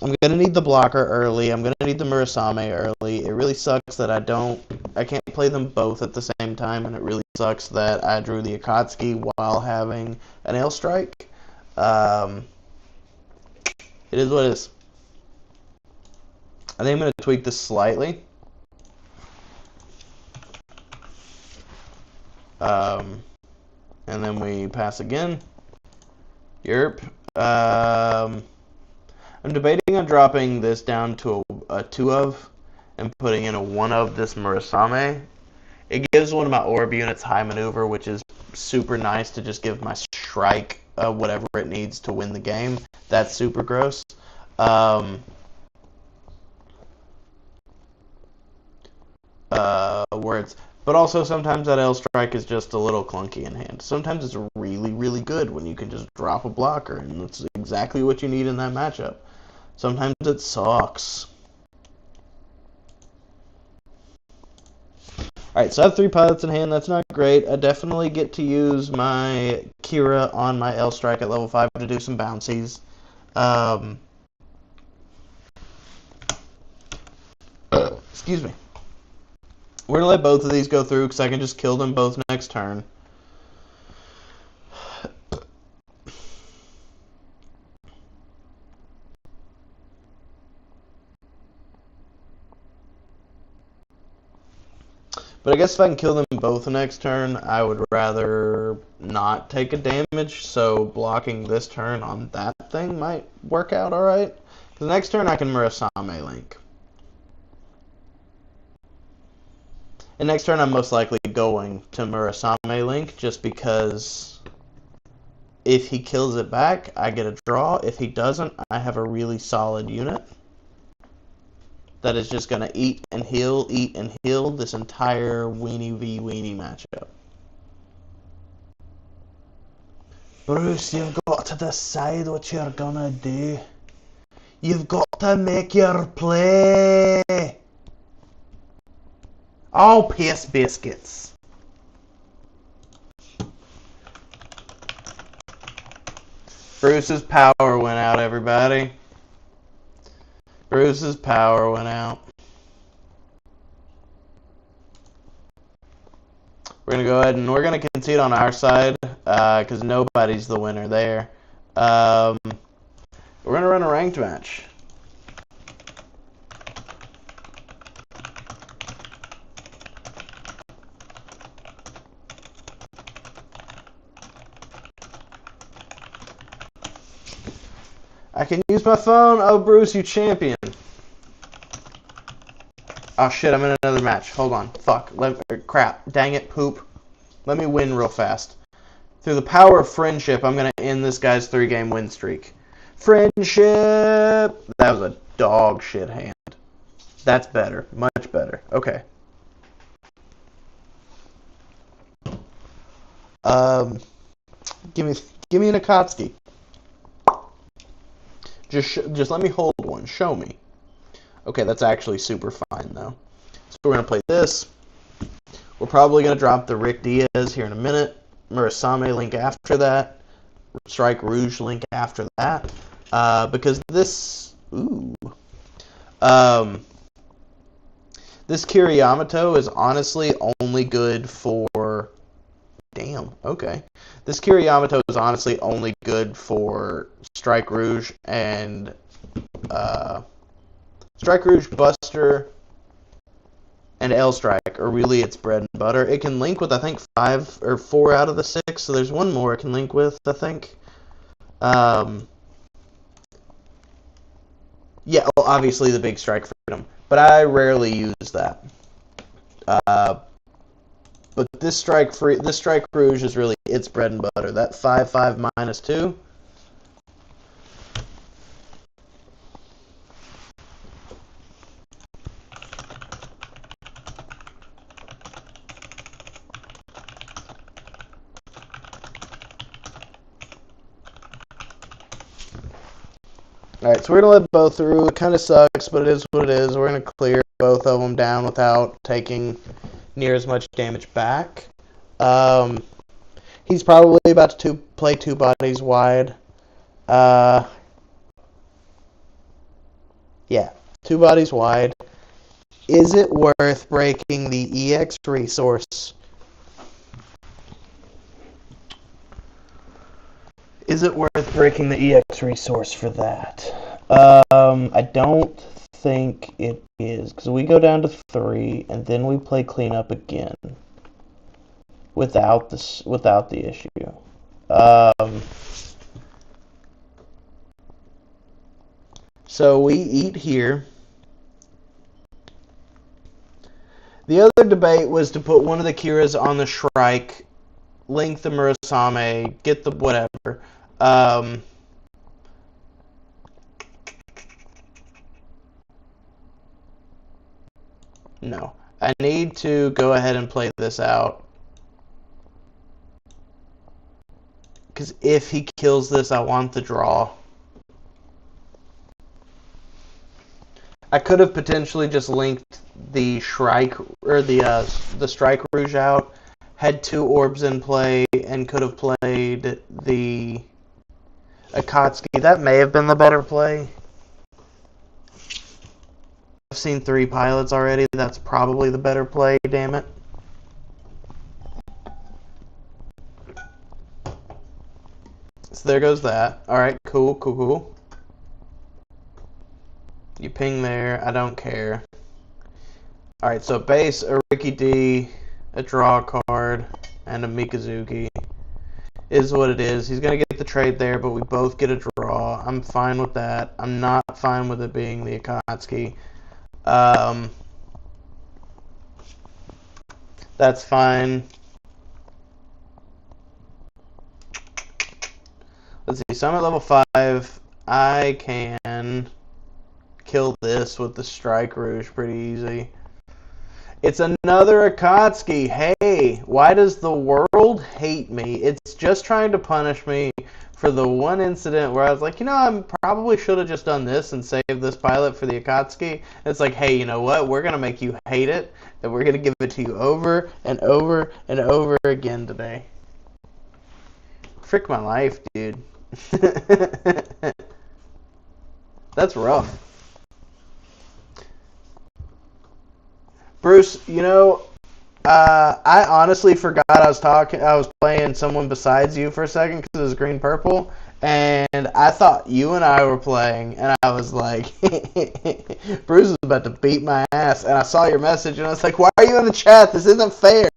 A: I'm going to need the blocker early. I'm going to need the Murasame early. It really sucks that I can't play them both at the same time, and it really sucks that I drew the Akatsuki while having an Ailstrike. It is what it is. I think I'm going to tweak this slightly. And then we pass again. Yerp. I'm debating on dropping this down to a 2 of and putting in a 1 of this Murasame. It gives one of my orb units high maneuver, which is super nice to just give my strike whatever it needs to win the game. That's super gross. Words. But also sometimes that Ailstrike is just a little clunky in hand. Sometimes it's really, really good when you can just drop a blocker, and that's exactly what you need in that matchup. Sometimes it sucks. Alright, so I have 3 pilots in hand. That's not great. I definitely get to use my Kira on my L-Strike at level 5 to do some bouncies. Excuse me. We're going to let both of these go through because I can just kill them both next turn. But I guess if I can kill them both the next turn, I would rather not take a damage, so blocking this turn on that thing might work out alright. Because next turn I can Murasame Link. And next turn I'm most likely going to Murasame Link, just because if he kills it back, I get a draw. If he doesn't, I have a really solid unit that is just going to eat and heal this entire Weenie v Weenie matchup. Bruce, you've got to decide what you're going to do. You've got to make your play. Oh, piss biscuits. Bruce's power went out, everybody. Bruce's power went out. We're going to go ahead and we're going to concede on our side because nobody's the winner there. We're going to run a ranked match. I can use my phone. Oh, Bruce, you champion. Oh, shit, I'm in another match. Hold on. Fuck. Crap. Dang it, poop. Let me win real fast. Through the power of friendship, I'm going to end this guy's 3-game win streak. Friendship! That was a dog shit hand. That's better. Much better. Okay. Give me an Akatsuki. Just let me hold one. Show me. Okay, that's actually super fine, though. So we're going to play this. We're probably going to drop the Rick Diaz here in a minute. Murasame Link after that. Strike Rouge Link after that. Because this... Ooh. This Kira Yamato is honestly only good for... Damn, okay. This Kira Yamato is honestly only good for Strike Rouge and... Strike Rouge, Buster, and L-Strike are really its bread and butter. It can link with, I think, 5 or 4 out of the 6, so there's one more it can link with, I think. Yeah, well, obviously the Big Strike Freedom, but I rarely use that. But this Strike Rouge is really its bread and butter. That 5/5 -2. Alright, so we're going to let both through. It kind of sucks, but it is what it is. We're going to clear both of them down without taking near as much damage back. He's probably about to play 2 bodies wide. Yeah, 2 bodies wide. Is it worth breaking the EX resource? Is it worth breaking the EX resource for that? I don't think it is, because we go down to 3, and then we play cleanup again without the issue. So we eat here. The other debate was to put one of the Kiras on the Shrike, link the Murasame, get the whatever. No. I need to go ahead and play this out. Because if he kills this, I want the draw. I could have potentially just linked the Shrike or the Strike Rouge out, had 2 orbs in play, and could have played the Akatsuki. That may have been the better play. I've seen 3 pilots already. That's probably the better play, damn it. So there goes that. Alright, cool. You ping there. I don't care. Alright, so base, a Ricky D, a draw card, and a Mikazuki is what it is. He's going to get the trade there, but we both get a draw. I'm fine with that. I'm not fine with it being the Akatsuki. That's fine. Let's see, so I'm at level 5. I can kill this with the Strike Rouge pretty easy. It's another Akatsuki. Hey, why does the world hate me? It's just trying to punish me for the one incident where I was like, I probably should have just done this and saved this pilot for the Akatsuki. And it's like, hey, you know what? We're going to make you hate it, and we're going to give it to you over and over and over again today. Frick my life, dude. That's rough. Bruce, I honestly forgot I was playing someone besides you for a second because it was green purple, and I thought you and I were playing, and I was like, Bruce is about to beat my ass, and I saw your message, and I was like, why are you in the chat? This isn't fair.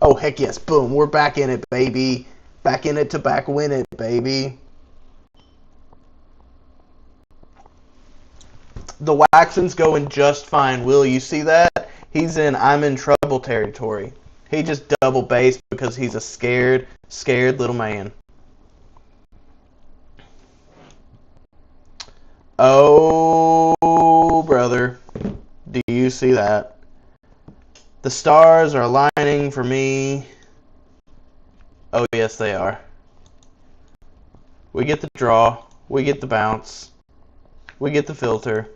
A: Oh, heck yes, boom, we're back in it, baby. Back in it to back win it, baby. The Waxen's going just fine. Will, you see that? He's in I'm in trouble territory. He just double based because he's a scared little man. Oh, brother. Do you see that? The stars are aligning for me. Oh, yes, they are. We get the draw. We get the bounce. We get the filter.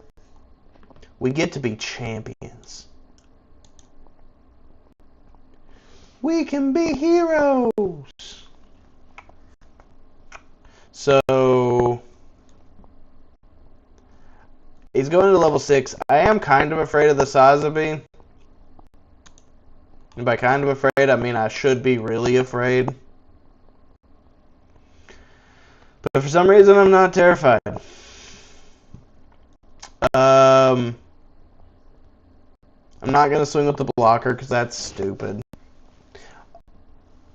A: We get to be champions. We can be heroes. So he's going to level 6. I am kind of afraid of the Sazabi. And by kind of afraid, I mean I should be really afraid. But for some reason, I'm not terrified. I'm not going to swing with the blocker because that's stupid.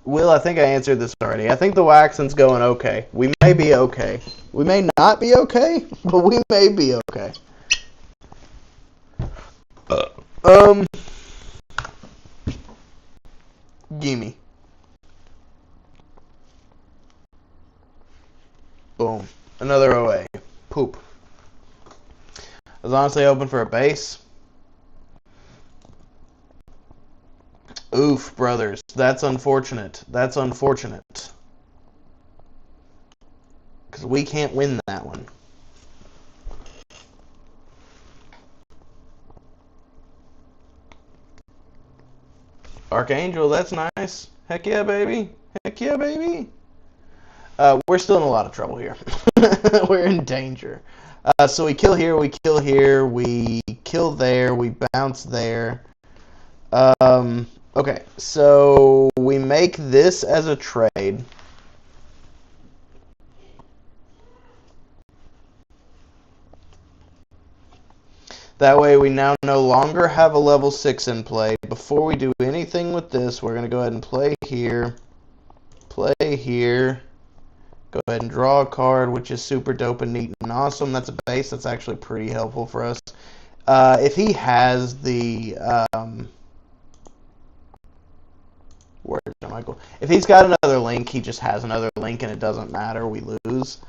A: Will, I think I answered this already. I think the Waxen's going okay. We may be okay. We may not be okay, but we may be okay. Gimme. Boom. Another OA. Poop. I was honestly hoping for a base. Oof, brothers. That's unfortunate. That's unfortunate. Because we can't win that one. Archangel, that's nice. Heck yeah, baby. Heck yeah, baby. We're still in a lot of trouble here. We're in danger. So we kill here, we kill here, we kill there, we bounce there. Okay, so we make this as a trade. That way we now no longer have a level 6 in play. Before we do anything with this, we're going to go ahead and play here. Play here. Go ahead and draw a card, which is super dope and neat and awesome. That's a base. That's actually pretty helpful for us. If he has the... where's Michael? If he's got another link, he just has another link and it doesn't matter. We lose.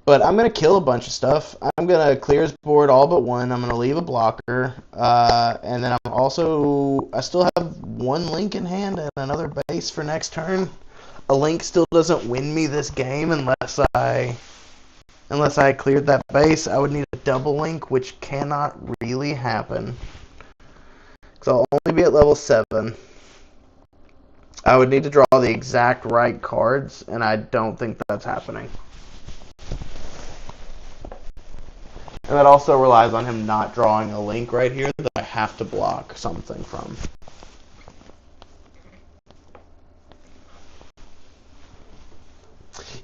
A: But I'm going to kill a bunch of stuff. I'm going to clear his board all but one. I'm going to leave a blocker. And then I still have one link in hand and another base for next turn. A link still doesn't win me this game unless I cleared that base. I would need a double link, which cannot really happen. Because I'll only be at level 7. I would need to draw the exact right cards, and I don't think that's happening. And that also relies on him not drawing a link right here that I have to block something from.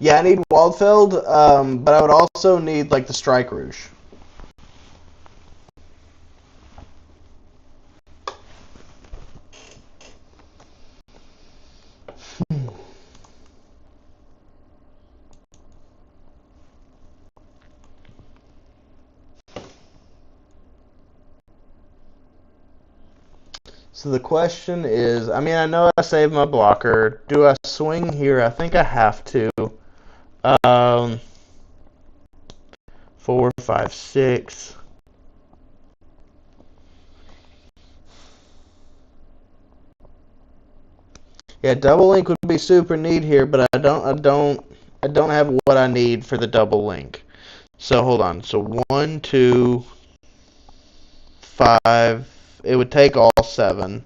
A: Yeah, I need Waldfeld, but I would also need, like, the Strike Rouge. So the question is, I mean, I know I saved my blocker. Do I swing here? I think I have to. 4, 5, 6. Yeah, double link would be super neat here, but I don't have what I need for the double link. So hold on. So 1, 2, 5. It would take all 7.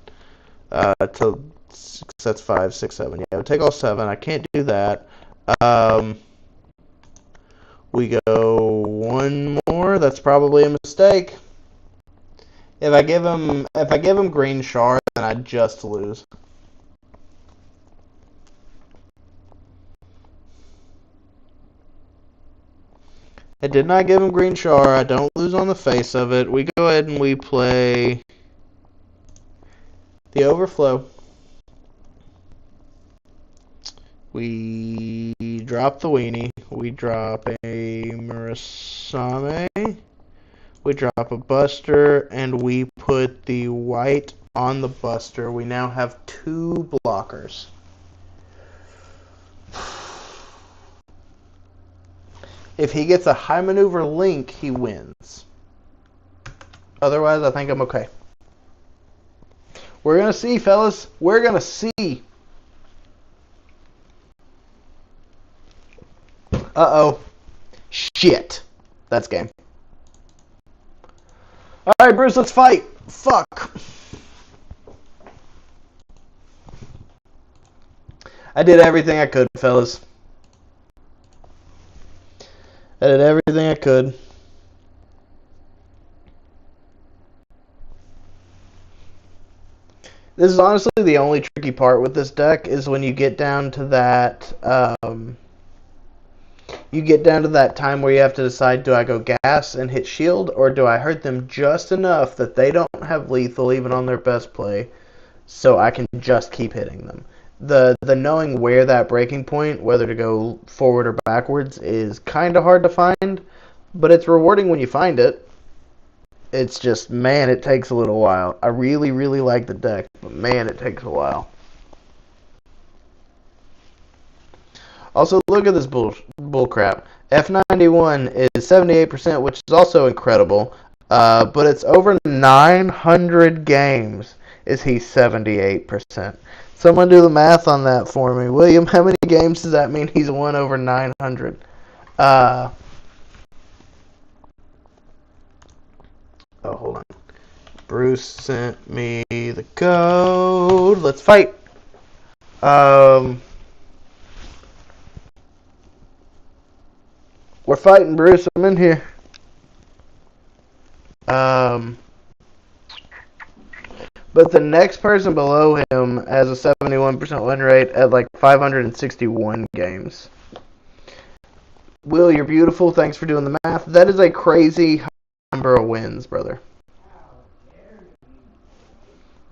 A: To 6, that's 5, 6, 7. Yeah, it would take all 7. I can't do that. We go 1 more. That's probably a mistake. If I give him green shard, then I just lose. I did not give him green char. I don't lose on the face of it. We go ahead and we play the overflow. We drop the weenie. We drop a Murasame. We drop a Buster, and we put the white on the Buster. We now have 2 blockers. If he gets a high maneuver link, he wins. Otherwise, I think I'm okay. We're going to see, fellas. We're going to see. Uh-oh. Shit. That's game. Alright, Bruce, let's fight. Fuck. I did everything I could, fellas. I did everything I could. This is honestly the only tricky part with this deck is when you get down to that time where you have to decide, do I go gas and hit shield, or do I hurt them just enough that they don't have lethal even on their best play, so I can just keep hitting them. The knowing where that breaking point, whether to go forward or backwards, is kind of hard to find, but it's rewarding when you find it. It's just, man, it takes a little while. I really, really like the deck, but man, it takes a while. Also, look at this bull crap. F91 is 78%, which is also incredible, but it's over 900 games is he 78%. Someone do the math on that for me. William, how many games does that mean he's won over 900? Oh, hold on. Bruce sent me the code. Let's fight. We're fighting, Bruce. I'm in here. But the next person below him has a 71% win rate at like 561 games. Will, you're beautiful. Thanks for doing the math. That is a crazy number of wins, brother.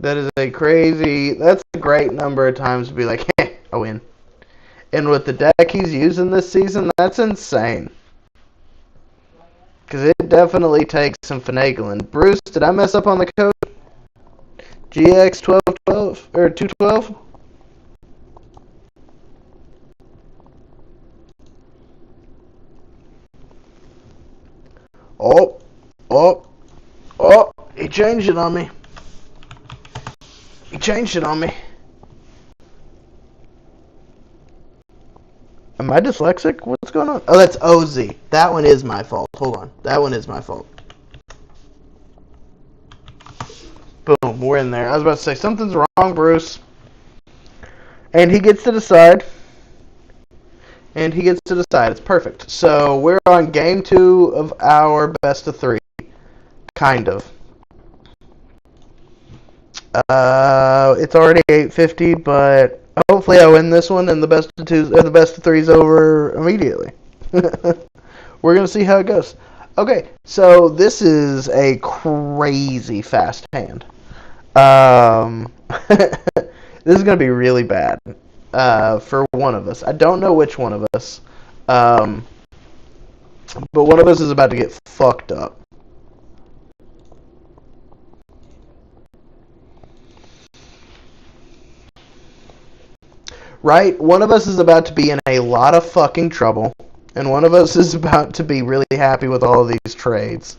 A: That's a great number of times to be like, hey, I win. And with the deck he's using this season, that's insane. Because it definitely takes some finagling. Bruce, did I mess up on the code? GX1212 or 212? Oh, he changed it on me. He changed it on me. Am I dyslexic? What's going on? Oh, that's OZ. That one is my fault. Hold on. That one is my fault. Boom, we're in there. I was about to say, something's wrong, Bruce. And he gets to decide. It's perfect. So we're on game 2 of our best of 3. Kind of. It's already 8:50, but hopefully I win this one and the best of 2s or the best of 3's over immediately. We're gonna see how it goes. Okay, so this is a crazy fast hand. This is gonna be really bad for one of us. I don't know which one of us, but one of us is about to get fucked up. Right? One of us is about to be in a lot of fucking trouble, and one of us is about to be really happy with all of these trades.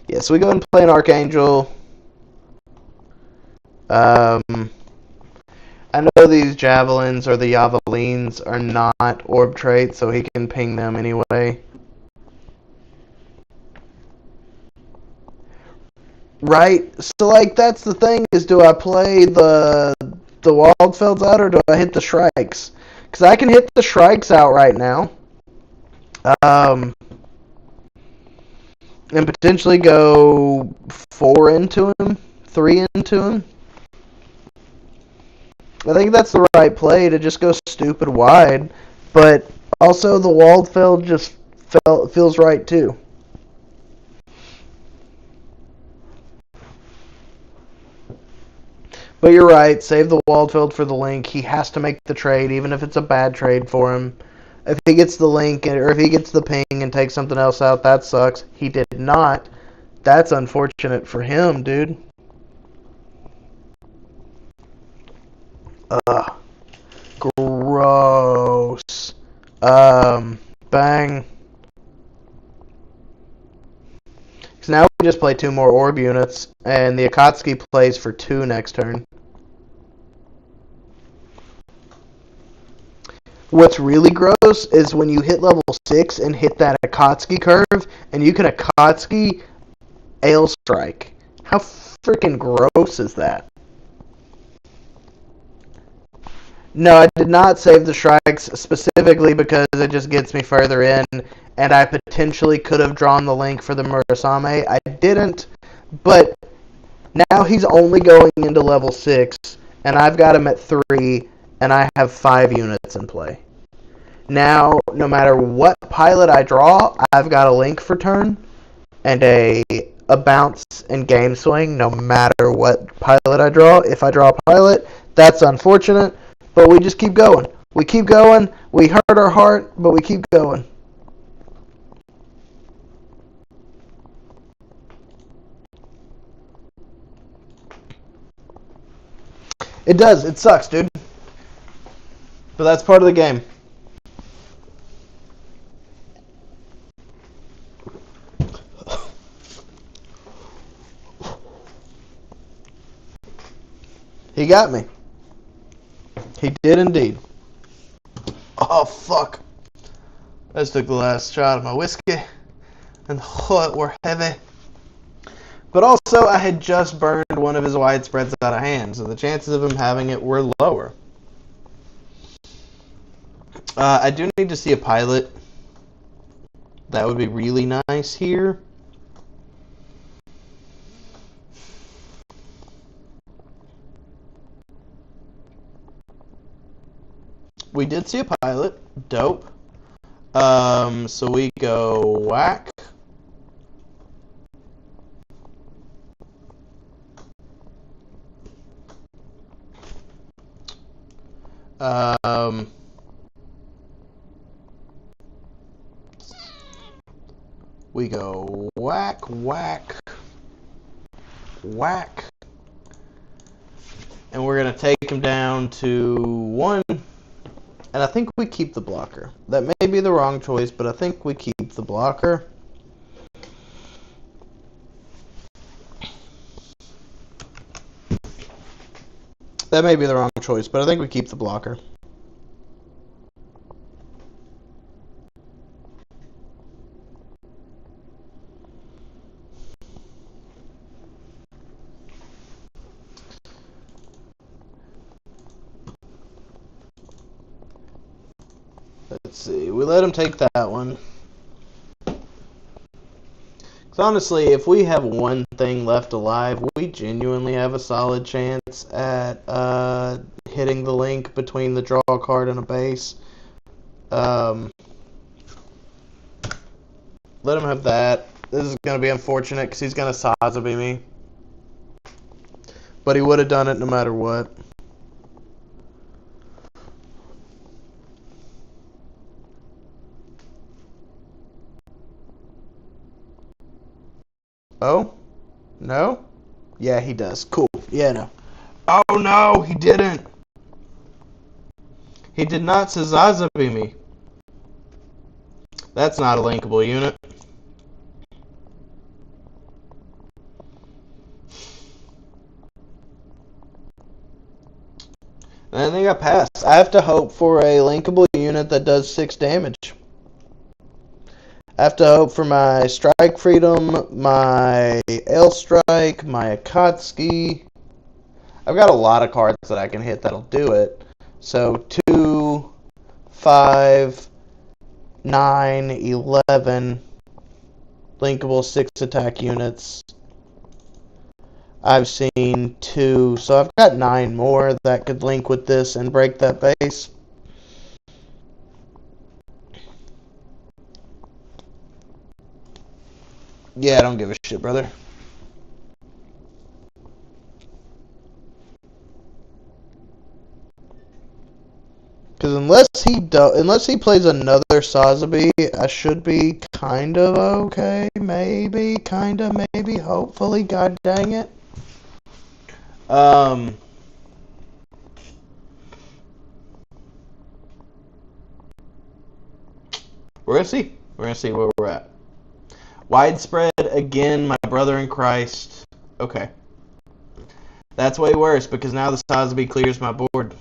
A: Yeah, so we go and play an Archangel. I know these Javelins or the Javelines are not orb traits, so he can ping them anyway. Right? So, like, that's the thing, is do I play the Waldfelds out, or do I hit the Shrikes? Because I can hit the Shrikes out right now. And potentially go 4 into him, 3 into him. I think that's the right play, to just go stupid wide. But also the Waldfeld just feels right too. But you're right, save the Waldfeld for the link. He has to make the trade, even if it's a bad trade for him. If he gets the link, or if he gets the ping and takes something else out, that sucks. He did not. That's unfortunate for him, dude. Ugh. Gross. Bang. So now we just play 2 more orb units, and the Akatsuki plays for 2 next turn. What's really gross is when you hit level 6 and hit that Akatsuki curve, and you can Akatsuki Ale Strike. How freaking gross is that? No, I did not save the Shrikes specifically because it just gets me further in, and I potentially could have drawn the link for the Murasame. I didn't, but now he's only going into level 6, and I've got him at 3, and I have 5 units in play. Now, no matter what pilot I draw, I've got a link for turn, and a bounce and game swing no matter what pilot I draw. If I draw a pilot, that's unfortunate, but we just keep going. We keep going. We hurt our heart, but we keep going. It does. It sucks, dude. But that's part of the game. He got me. He did indeed. Oh, fuck. I just took the last shot of my whiskey, and oh, it were heavy. But also, I had just burned one of his widespreads out of hand, so the chances of him having it were lower. I do need to see a pilot. That would be really nice here. We did see a pilot. Dope. So we go whack. We go whack, whack, whack. And we're going to take him down to 1. And I think we keep the blocker. That may be the wrong choice, but I think we keep the blocker. That may be the wrong choice, but I think we keep the blocker. Let's see. We let him take that one. Because honestly, if we have one thing left alive, we genuinely have a solid chance at hitting the link between the draw card and a base. Let him have that. This is going to be unfortunate because he's going to Sazabi me. But he would have done it no matter what. Oh? No? Yeah, he does. Cool. Yeah, no. Oh, no, he didn't. He did not Sazabi me. That's not a linkable unit. And I think I passed. I have to hope for a linkable unit that does 6 damage. I have to hope for my Strike Freedom, my L Strike, my Akatsuki. I've got a lot of cards that I can hit that'll do it. So 2, 5, 9, 11 linkable 6 attack units. I've seen 2, so I've got 9 more that could link with this and break that base. Yeah, I don't give a shit, brother. Because unless he plays another Sazabi, I should be kind of okay. Maybe, kind of, maybe, hopefully. God dang it. We're gonna see. We're gonna see where we're at. Widespread again, my brother in Christ. Okay. That's way worse because now the Sazabi clears my board.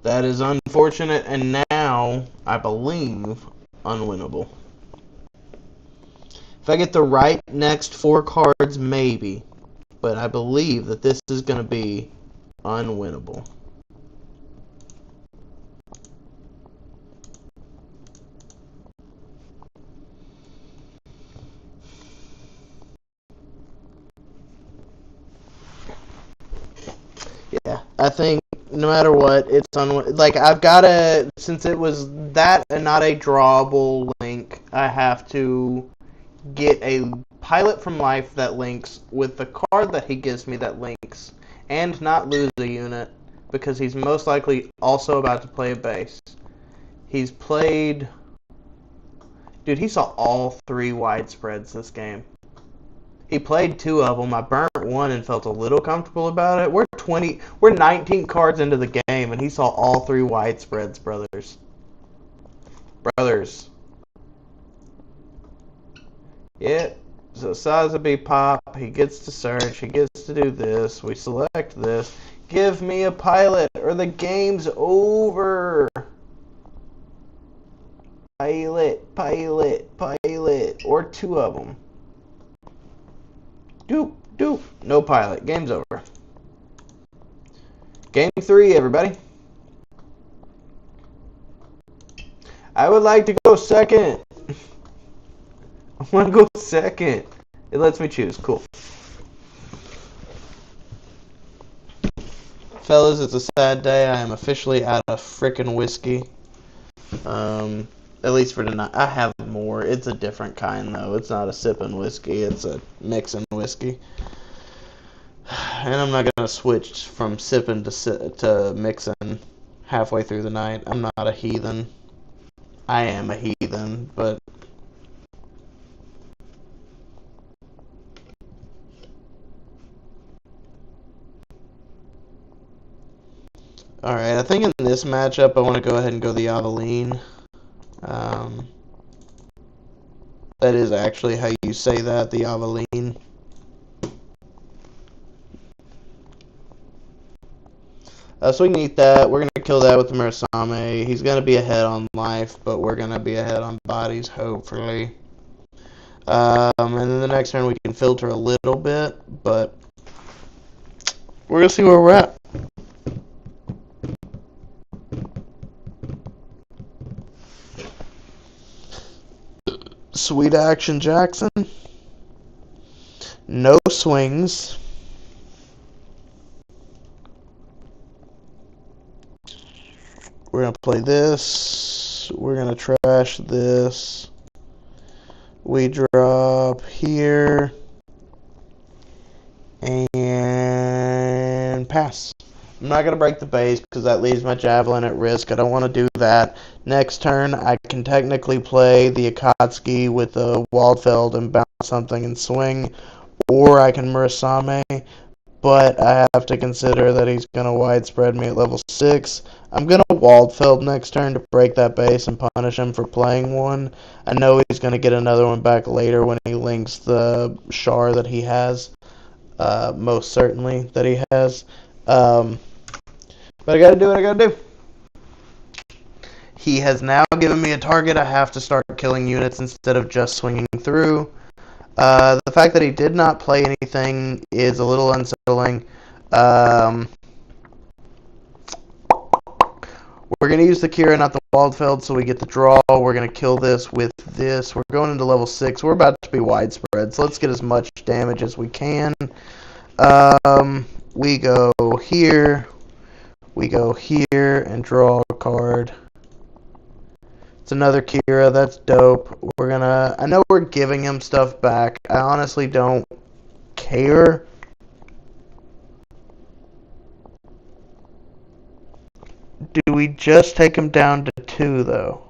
A: That is unfortunate and now, I believe, unwinnable. If I get the right next 4 cards, maybe. But I believe that this is going to be unwinnable. Yeah, I think no matter what, it's like I've got to, since it was that and not a drawable link, I have to get a Pilot from Life that links with the card that he gives me that links and not lose a unit because he's most likely also about to play a base. He's played... Dude, he saw all 3 widespreads this game. He played 2 of them. I burnt 1 and felt a little comfortable about it. We're 19 cards into the game, and he saw all 3 widespreads, brothers. Brothers. Yeah. So Sazabi pop. He gets to search. He gets to do this. We select this. Give me a pilot, or the game's over. Pilot, pilot, pilot, or 2 of them. Doop, doop. No pilot. Game's over. Game 3, everybody. I would like to go second. I want to go second. It lets me choose. Cool. Fellas, it's a sad day. I am officially out of frickin' whiskey. At least for tonight. I have more. It's a different kind, though. It's not a sipping whiskey. It's a mixing whiskey. And I'm not going to switch from sipping to mixing halfway through the night. I'm not a heathen. I am a heathen, but... Alright, I think in this matchup I want to go ahead and go the Aveline. Um, that is actually how you say that, the Aveline. So we can eat that. We're going to kill that with the Murasame. He's going to be ahead on life, but we're going to be ahead on bodies, hopefully. And then the next turn we can filter a little bit, but we're going to see where we're at. Sweet Action Jackson. No swings. We're going to play this. We're going to trash this. We drop here. And pass. I'm not going to break the base because that leaves my Javelin at risk. I don't want to do that. Next turn, I can technically play the Akatsuki with a Waldfeld and bounce something and swing. Or I can Murasame, but I have to consider that he's going to widespread me at level 6. I'm going to Waldfeld next turn to break that base and punish him for playing one. I know he's going to get another one back later when he links the Char that he has. Most certainly that he has. But I gotta do what I gotta do. He has now given me a target. I have to start killing units instead of just swinging through. The fact that he did not play anything is a little unsettling. We're going to use the Kira, not the Waldfeld, so we get the draw. We're going to kill this with this. We're going into level 6. We're about to be widespread, so let's get as much damage as we can. We go here. We go here and draw a card. It's another Kira. That's dope. We're gonna... I know we're giving him stuff back. I honestly don't care. Do we just take him down to 2, though?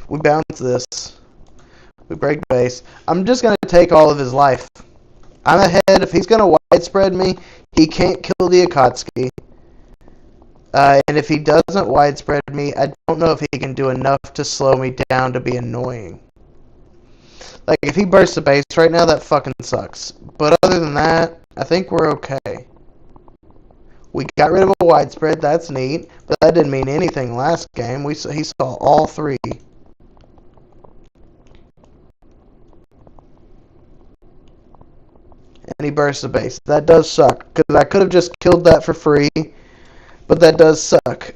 A: We bounce this. We break base. I'm just going to take all of his life. I'm ahead. If he's going to widespread me, he can't kill the Akatsuki. And if he doesn't widespread me, I don't know if he can do enough to slow me down to be annoying. Like, if he bursts the base right now, that fucking sucks. But other than that, I think we're okay. We got rid of a widespread. That's neat. But that didn't mean anything last game. He saw all 3. And he bursts the base. That does suck, because I could have just killed that for free, but that does suck.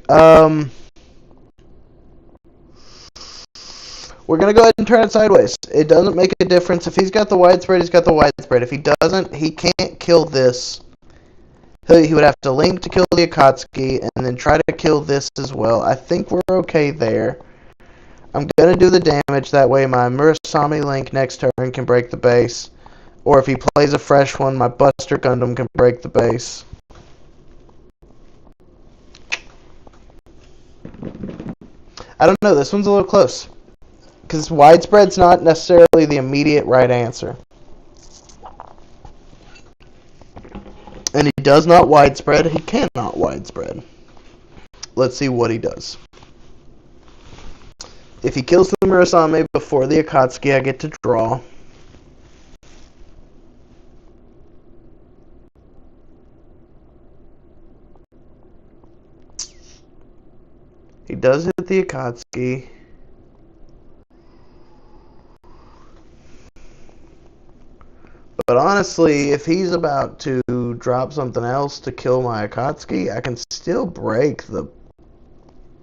A: We're going to go ahead and turn it sideways. It doesn't make a difference. If he's got the widespread, he's got the widespread. If he doesn't, he can't kill this. He would have to link to kill the Akatsuki, and then try to kill this as well. I think we're okay there. I'm going to do the damage. That way my Murasame link next turn can break the base. Or if he plays a fresh one, my Buster Gundam can break the base. I don't know, this one's a little close. Because widespread's not necessarily the immediate right answer. And he does not widespread, he cannot widespread. Let's see what he does. If he kills the Murasame before the Akatsuki, I get to draw. He does hit the Akatsuki. But honestly, if he's about to drop something else to kill my Akatsuki, I can still break the...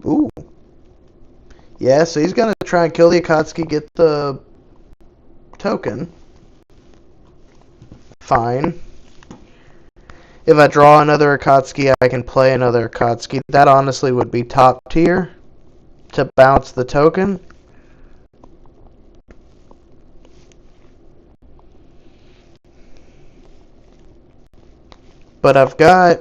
A: Ooh. Yeah, so he's going to try and kill the Akatsuki, get the token. Fine. If I draw another Akatsuki, I can play another Akatsuki. That honestly would be top tier to bounce the token. But I've got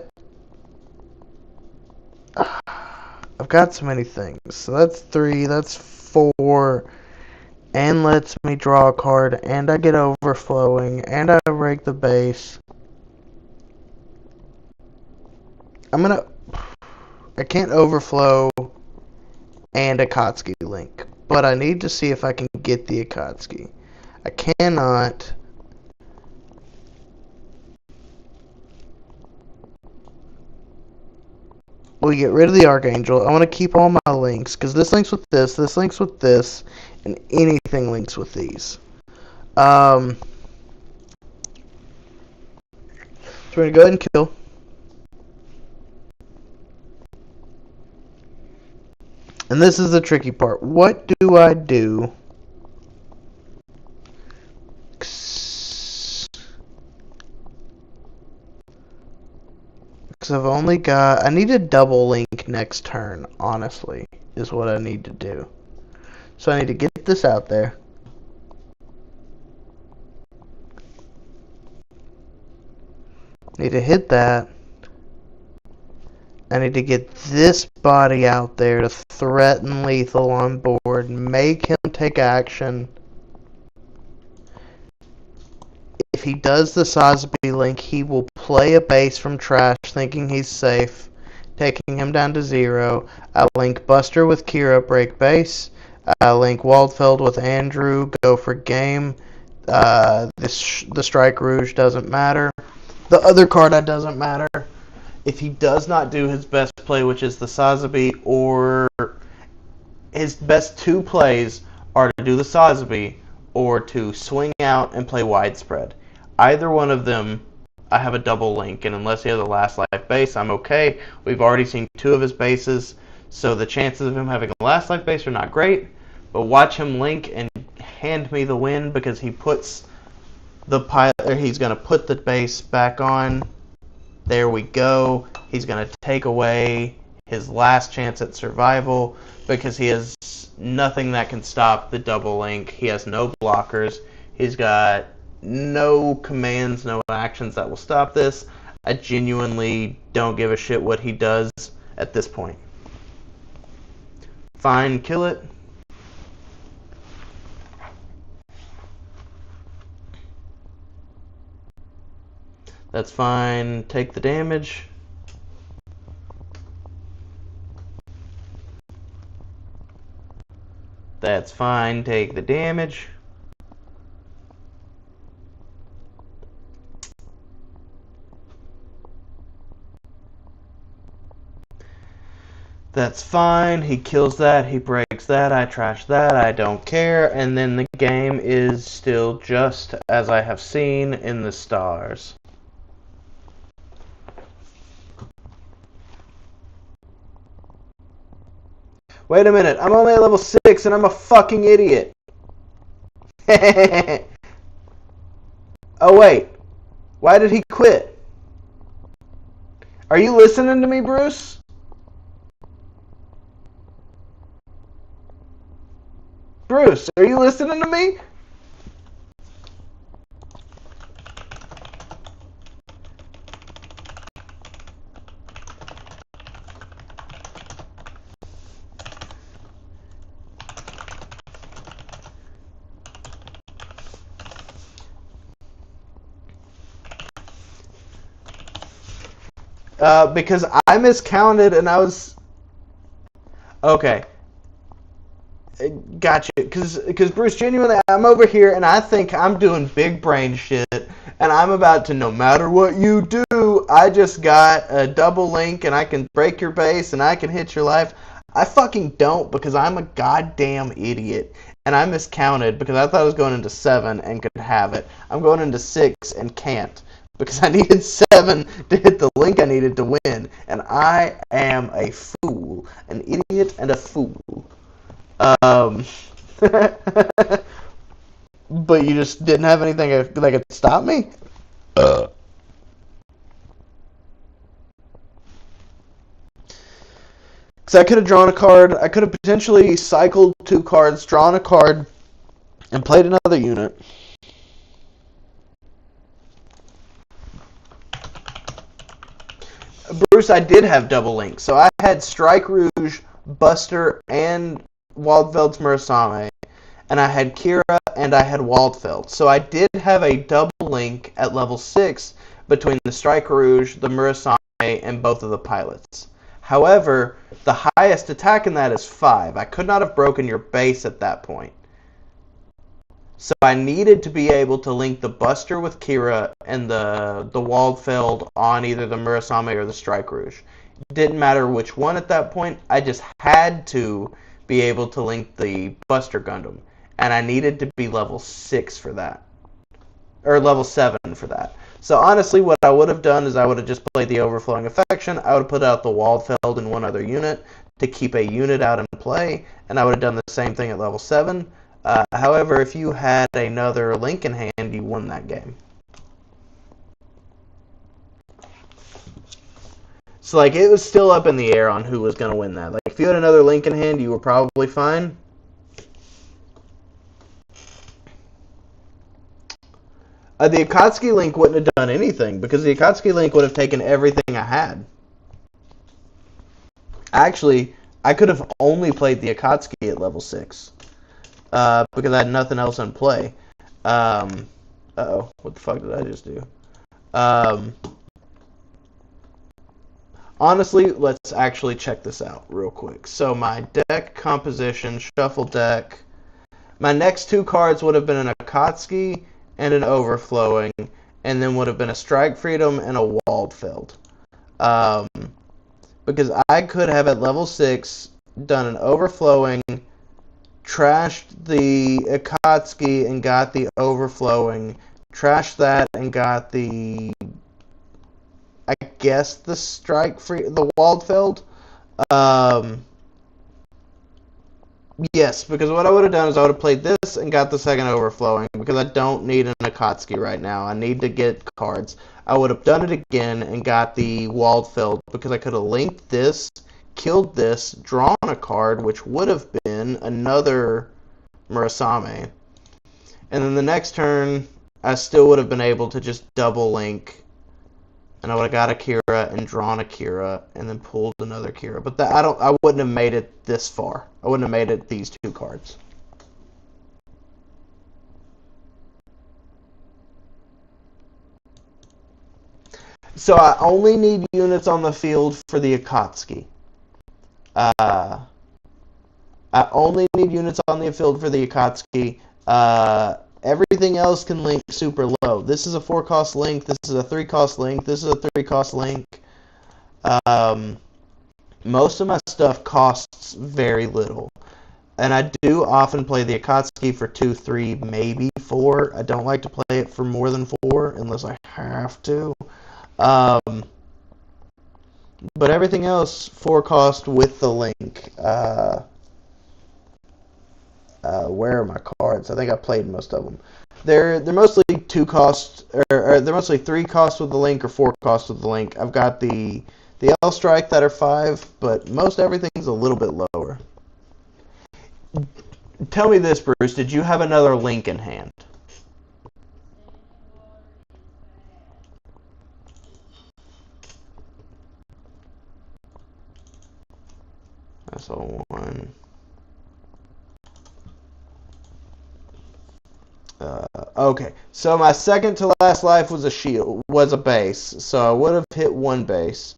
A: so many things. So that's 3, that's 4, and lets me draw a card, and I get overflowing, and I break the base. I can't overflow and Akatsuki link, but I need to see if I can get the Akatsuki. I cannot. We get rid of the Archangel. I want to keep all my links, because this links with this links with this, and anything links with these. So we're going to go ahead and kill. And this is the tricky part. What do I do? Because I've only got... I need a double link next turn, honestly, is what I need to do. So I need to get this out there. Need to hit that. I need to get this body out there to threaten lethal on board, make him take action. If he does the Sazabi link, he will play a base from trash thinking he's safe, taking him down to 0. I link Buster with Kira, break base. I link Waldfeld with Andrew, go for game. The Strike Rouge doesn't matter. The other card doesn't matter. If he does not do his best play, which is the Sazabi, or his best 2 plays are to do the Sazabi or to swing out and play widespread. Either one of them, I have a double link, and unless he has a last life base, I'm okay. We've already seen 2 of his bases, so the chances of him having a last life base are not great, but watch him link and hand me the win, because he puts the he's going to put the base back on. There we go. He's going to take away his last chance at survival, because he has nothing that can stop the double link. He has no blockers. He's got no commands, no actions that will stop this. I genuinely don't give a shit what he does at this point. Fine, kill it. That's fine, take the damage. That's fine, take the damage. That's fine, he kills that, he breaks that, I trash that, I don't care, and then the game is still just as I have seen in the stars. Wait a minute, I'm only at level 6 and I'm a fucking idiot. Oh wait, why did he quit? Are you listening to me, Bruce? Bruce, are you listening to me? Because I miscounted and I was... Okay. Gotcha. Because Bruce, genuinely, I'm over here and I think I'm doing big brain shit. And I'm about to, no matter what you do, I just got a double link and I can break your base and I can hit your life. I fucking don't, because I'm a goddamn idiot. And I miscounted because I thought I was going into 7 and could have it. I'm going into 6 and can't, because I needed 7 to hit the link I needed to win. And I am a fool. An idiot and a fool. But you just didn't have anything that could stop me? Because I could have drawn a card. I could have potentially cycled 2 cards, drawn a card, and played another unit. Bruce, I did have double link. So I had Strike Rouge, Buster, and Waldveld's Murasame. and I had Kira, and I had Waldfeld. So I did have a double link at level 6 between the Strike Rouge, the Murasame, and both of the pilots. However, the highest attack in that is 5. I could not have broken your base at that point. So I needed to be able to link the Buster with Kira and the Waldfeld on either the Murasame or the Strike Rouge. It didn't matter which one at that point. I just had to be able to link the Buster Gundam. And I needed to be level 6 for that. Or level 7 for that. So honestly, what I would have done is I would have just played the Overflowing Affection. I would have put out the Waldfeld in one other unit to keep a unit out in play. And I would have done the same thing at level 7. However, if you had another link in hand, you won that game. So, like, it was still up in the air on who was going to win that. Like, if you had another link in hand, you were probably fine. The Akatsuki link wouldn't have done anything, because the Akatsuki link would have taken everything I had. Actually, I could have only played the Akatsuki at level 6. Because I had nothing else in play. Uh-oh, what the fuck did I just do? Honestly, let's actually check this out real quick. So my deck composition, shuffle deck. My next 2 cards would have been an Akatsuki and an Overflowing, and then would have been a Strike Freedom and a Waldfeld. Because I could have at level 6 done an Overflowing, trashed the Akatsuki and got the Overflowing, trashed that and got the, I guess, the the Waldfeld. Yes, because what I would have done is I would have played this and got the second Overflowing, because I don't need an Akatsuki right now. I need to get cards. I would have done it again and got the Waldfeld, because I could have linked this, killed this, drawn a card, which would have been another Murasame. And then the next turn, I still would have been able to just double link, and I would have got a Kira and drawn a Kira, and then pulled another Kira. But I wouldn't have made it this far. I wouldn't have made it these 2 cards. So I only need units on the field for the Akatsuki. I only need units on the field for the Akatsuki. Everything else can link super low. This is a 4-cost link. This is a 3-cost link. This is a 3-cost link. Most of my stuff costs very little. And I do often play the Akatsuki for 2, 3, maybe 4. I don't like to play it for more than 4 unless I have to. But everything else, 4-cost with the link. Where are my cards? I think I played most of them. They're mostly 2-cost, or they're mostly 3-cost with the link or 4-cost with the link. I've got the L Strike that are 5, but most everything's a little bit lower. Tell me this, Bruce. Did you have another link in hand? That's all one. Okay, so my second to last life was a base, so I would have hit 1 base.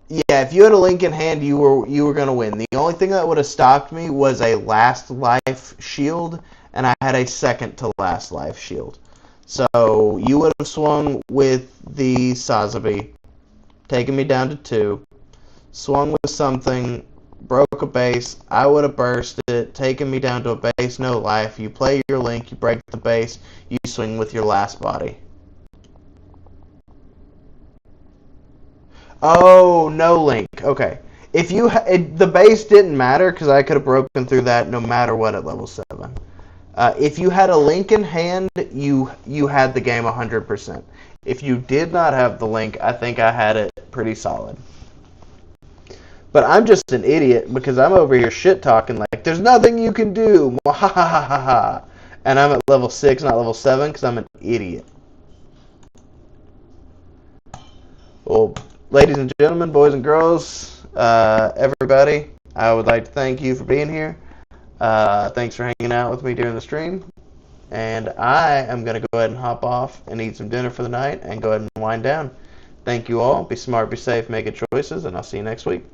A: Yeah, if you had a link in hand, you were gonna win. The only thing that would have stopped me was a last life shield, and I had a second to last life shield. So you would have swung with the Sazabi, taking me down to 2, swung with something, broke a base, I would have burst it, taken me down to a base, no life. You play your link, you break the base, you swing with your last body. Oh, no link. Okay. If you the base didn't matter because I could have broken through that no matter what at level 7. If you had a link in hand, you had the game 100%. If you did not have the link, I think I had it pretty solid. But I'm just an idiot because I'm over here shit talking like there's nothing you can do. And I'm at level 6, not level 7, because I'm an idiot. Well, ladies and gentlemen, boys and girls, everybody, I would like to thank you for being here. Thanks for hanging out with me during the stream. And I am going to go ahead and hop off and eat some dinner for the night and go ahead and wind down. Thank you all. Be smart, be safe, make good choices, and I'll see you next week.